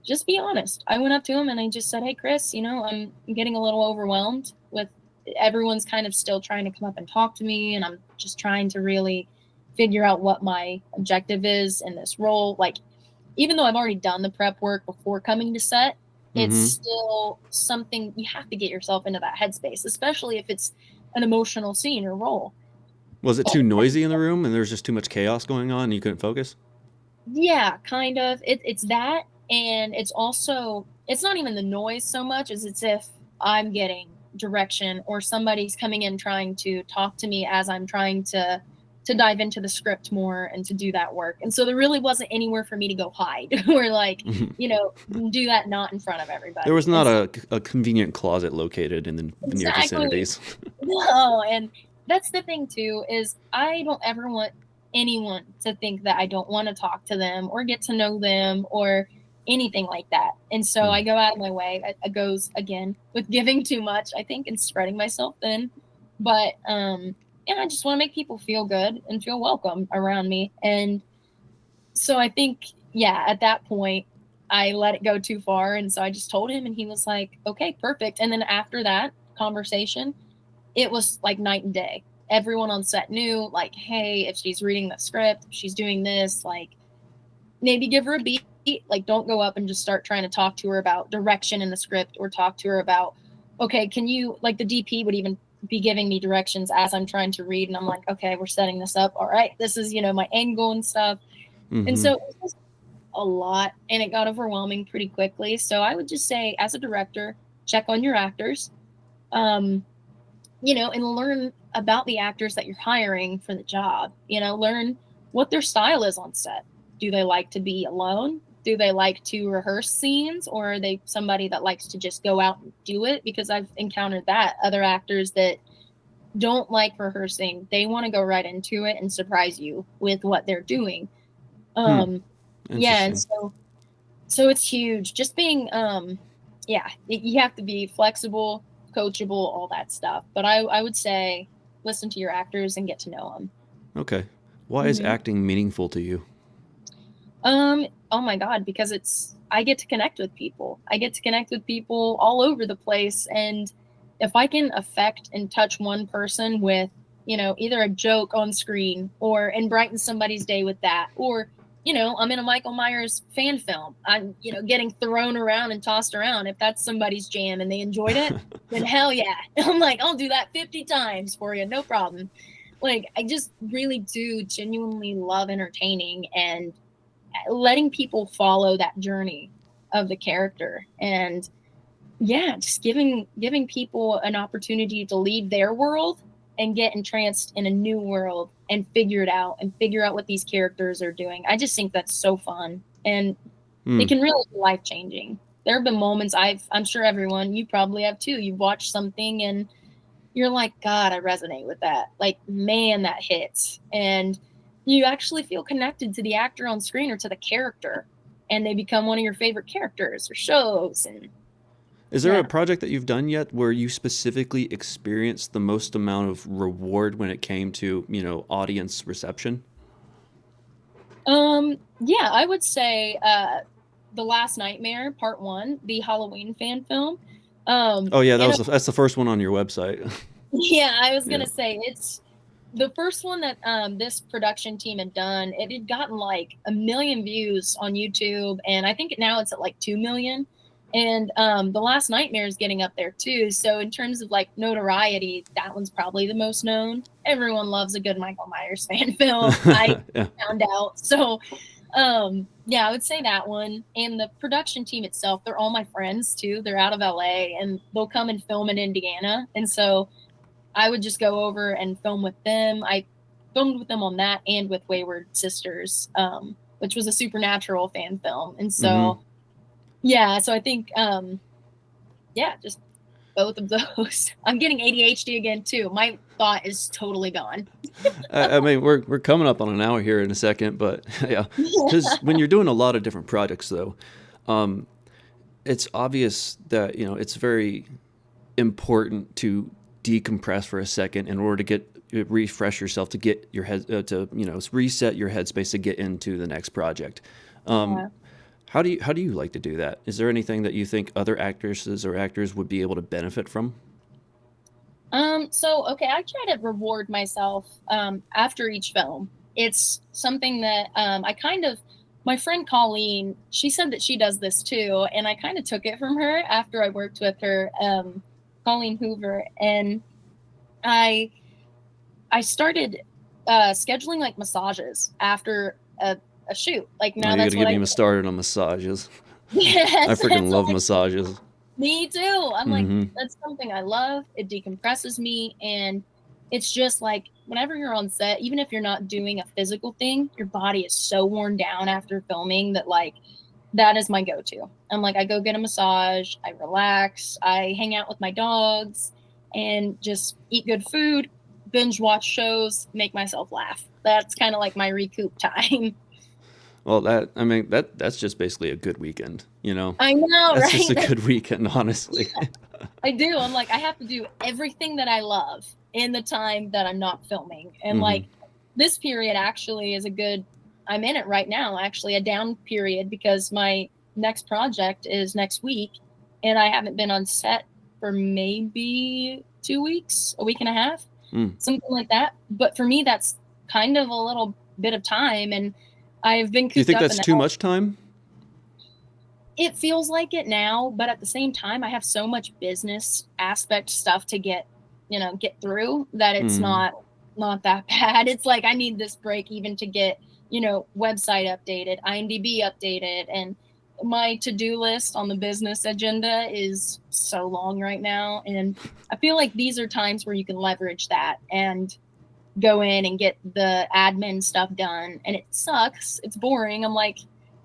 just be honest. I went up to him and I just said, "Hey, Chris, I'm getting a little overwhelmed with everyone's kind of still trying to come up and talk to me. And I'm just trying to really figure out what my objective is in this role. Like, even though I've already done the prep work before coming to set, it's Mm-hmm. still something you have to get yourself into that headspace, especially if it's an emotional scene or role." Was it too noisy in the room and there was just too much chaos going on and you couldn't focus? Yeah, kind of. It's that, and it's also, it's not even the noise so much as it's if I'm getting direction, or somebody's coming in trying to talk to me as I'm trying to dive into the script more and to do that work. And so there really wasn't anywhere for me to go hide or like, you know, do that not in front of There was everybody. And not so a convenient closet located in the near exactly. vicinities. No, and that's the thing too, is I don't ever want anyone to think that I don't want to talk to them or get to know them, or anything like that. And so Hmm. I go out of my way. It goes again with giving too much, I think, and spreading myself thin. But yeah, I just want to make people feel good and feel welcome around me. And so I think, yeah, at that point, I let it go too far. And so I just told him, and he was like, okay, perfect. And then after that conversation, it was like night and day. Everyone on set knew, like, hey, if she's reading the script, if she's doing this, like, maybe give her a beat. Like, don't go up and just start trying to talk to her about direction in the script, or talk to her about, okay, can you, like, the DP would even be giving me directions as I'm trying to read. And I'm like, okay, we're setting this up. All right, this is, my angle and stuff. And Hmm. so it was a lot, and it got overwhelming pretty quickly. So I would just say, as a director, check on your actors, um, and learn about the actors that you're hiring for the job. Learn what their style is on set. Do they like to be alone? Do they like to rehearse scenes, or are they somebody that likes to just go out and do it? Because I've encountered that other actors that don't like rehearsing. They want to go right into it and surprise you with what they're doing. Hmm. Um, yeah, and Interesting. so it's huge. Just being, yeah, you have to be flexible, coachable, all that stuff. But I would say listen to your actors and get to know them. Okay. Why is Hmm. acting meaningful to you? Oh my God, because I get to connect with people. I get to connect with people all over the place. And if I can affect and touch one person with, either a joke on screen, and brighten somebody's day with that, or, I'm in a Michael Myers fan film. I'm, getting thrown around and tossed around. If that's somebody's jam and they enjoyed it, then hell yeah. I'm like, I'll do that 50 times for you. No problem. Like, I just really do genuinely love entertaining and letting people follow that journey of the character. And yeah, just giving people an opportunity to leave their world and get entranced in a new world and figure out what these characters are doing. I just think that's so fun, and Hmm. it can really be life changing. There have been moments, I'm sure everyone, you probably have too, you've watched something and you're like, God, I resonate with that. Like, man, that hits. And you actually feel connected to the actor on screen or to the character, and they become one of your favorite characters or shows. And Is there a yeah. project that you've done yet where you specifically experienced the most amount of reward when it came to, audience reception? Yeah, I would say The Last Nightmare, Part One, the Halloween fan film. Oh yeah, And that's the first one on your website. yeah, I was Yeah. gonna say it's the first one that this production team had done. It had gotten like 1 million views on YouTube, and I think now it's at like 2 million. And The Last Nightmare is getting up there too. So in terms of like notoriety, that one's probably the most known. Everyone loves a good Michael Myers fan film. I Yeah. found out. So yeah, I would say that one. And the production team itself, they're all my friends too. They're out of LA, and they'll come and film in Indiana. And so I would just go over and film with them. I filmed with them on that and with Wayward Sisters, which was a supernatural fan film. And Hmm. so, yeah, so I think, yeah, just both of those. I'm getting ADHD again, too. My thought is totally gone. I mean, we're coming up on an hour here in a second, but yeah, because when you're doing a lot of different projects, though, um, it's obvious that it's very important to decompress for a second in order to get refresh yourself, to get your head to reset your headspace to get into the next project. Um, Yeah. how do you like to do that? Is there anything that you think other actresses or actors would be able to benefit from? So okay, I try to reward myself after each film. It's something that I kind of my friend Colleen, she said that she does this too, and I kind of took it from her after I worked with her, Colleen Hoover, and I I started scheduling like massages after a shoot. Like Oh, now you got that's to what get I me do. started on massages. I Yes, freaking that's love what I do. massages. Me too. I'm like, Hmm. that's something I love. It decompresses me. And it's just like whenever you're on set, even if you're not doing a physical thing, your body is so worn down after filming that, like, that is my go to. I'm like, I go get a massage, I relax, I hang out with my dogs, and just eat good food, binge watch shows, make myself laugh. That's kind of like my recoup time. Well, that's just basically a good weekend, you know? I know, That's just a right? good weekend, honestly. I do. I'm like, I have to do everything that I love in the time that I'm not filming. And Hmm. like this period actually is a good, I'm in it right now, actually a down period because my next project is next week and I haven't been on set for maybe 2 weeks, a week and a half, Mm. something like that. But for me, that's kind of a little bit of time. And I've been Do you cooped think up in that's the too house. much time? It feels like it now, but at the same time, I have so much business aspect stuff to get through that it's Mm. not that bad. It's like I need this break even to get, website updated, IMDb updated, and my to-do list on the business agenda is so long right now. And I feel like these are times where you can leverage that and go in and get the admin stuff done. And it sucks. It's boring. I'm like,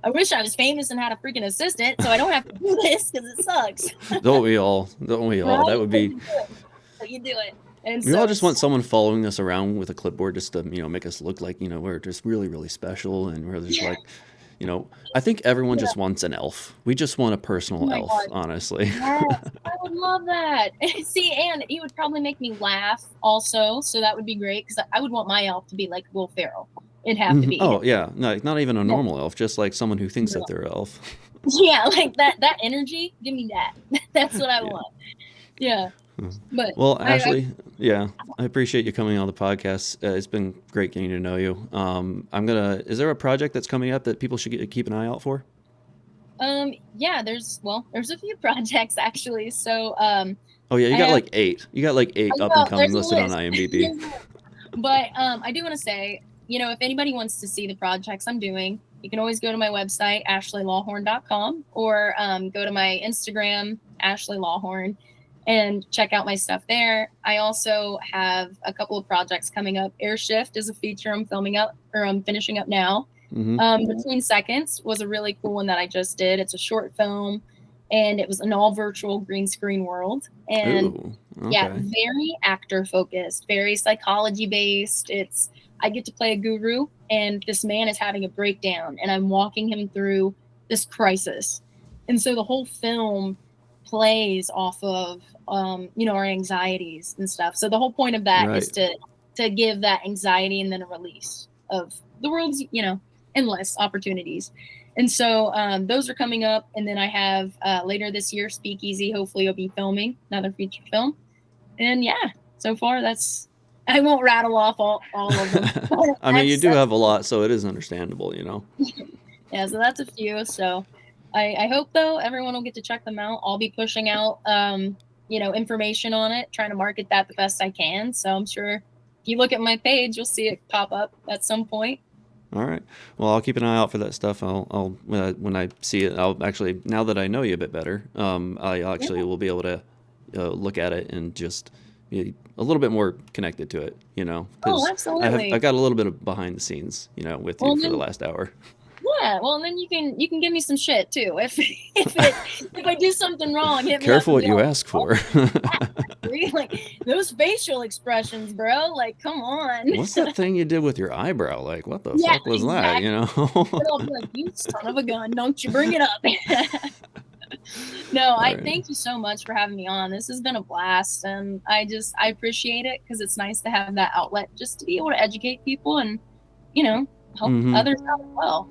I wish I was famous and had a freaking assistant so I don't have to do this because it sucks. Don't we all? Don't we all? That Right? would But be. you do it. But you do it. And We all so just want someone following us around with a clipboard just to, make us look like, we're just really, really special, and we're just yeah, like, I think everyone yeah. just wants an elf. We just want a Oh personal my elf, God. honestly. Yes. I would love that. See, and you would probably make me laugh also. So that would be great because I would want my elf to be like Will Ferrell. It'd have to Mhm. be him. Oh yeah, no, not even a Yeah. normal elf, just like someone who thinks that they're an elf. Yeah, like that energy. Give me that. That's what I Yeah. want. Yeah. Mm. But Well, I Ashley, yeah, I appreciate you coming on the podcast. It's been great getting to know you. Is there a project that's coming up that people should keep an eye out for? yeah, there's a few projects actually. So Oh yeah, you I got have like eight. You got like I eight up and know coming there's a listed on list. IMDb. There's a list. But I do want to say, if anybody wants to see the projects I'm doing, you can always go to my website, ashleelawhorn.com, or go to my Instagram, Ashlee Lawhorn, and check out my stuff there. I also have a couple of projects coming up. Airshift is a feature I'm filming up, or I'm finishing up now. Hmm. Between Seconds was a really cool one that I just did. It's a short film, and it was an all virtual green screen world. And Ooh, yeah, okay. very actor focused, very psychology based. I get to play a guru, and this man is having a breakdown, and I'm walking him through this crisis. And so the whole film plays off of our anxieties and stuff. So the whole point of that is Right. to give that anxiety and then a release of the world's endless opportunities. And so those are coming up, and then I have later this year Speakeasy. Hopefully, you'll be filming another feature film. And yeah, so far I won't rattle off all of them. I mean, you that's do that's have a lot, so it is understandable. yeah, so that's a few. So I hope though everyone will get to check them out. I'll be pushing out information on it, trying to market that the best I can. So I'm sure if you look at my page, you'll see it pop up at some point. All right. Well, I'll keep an eye out for that stuff. I'll when I see it, I'll actually, now that I know you a bit better, I Yeah. actually will be able to look at it and just be a little bit more connected to it, Oh, because I absolutely. got a little bit of behind the scenes, with you Well, for the then last hour. yeah, well, and then you can give me some shit too. If I do something wrong, hit me up Careful and what be you like, ask "Oh, for. like those facial expressions, bro. Like, come on." What's that thing you did with your eyebrow? Like, what the Yeah, fuck was that? exactly. And I'll be like, "You son of a gun! Don't you bring it up." No, All I right. thank you so much for having me on. This has been a blast, and I appreciate it because it's nice to have that outlet just to be able to educate people and you know help Mm-hmm. others out as well.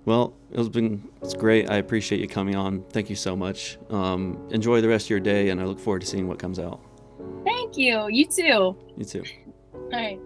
Well, it's great. I appreciate you coming on. Thank you so much. Enjoy the rest of your day, and I look forward to seeing what comes out. Thank you. You too. You too. All right.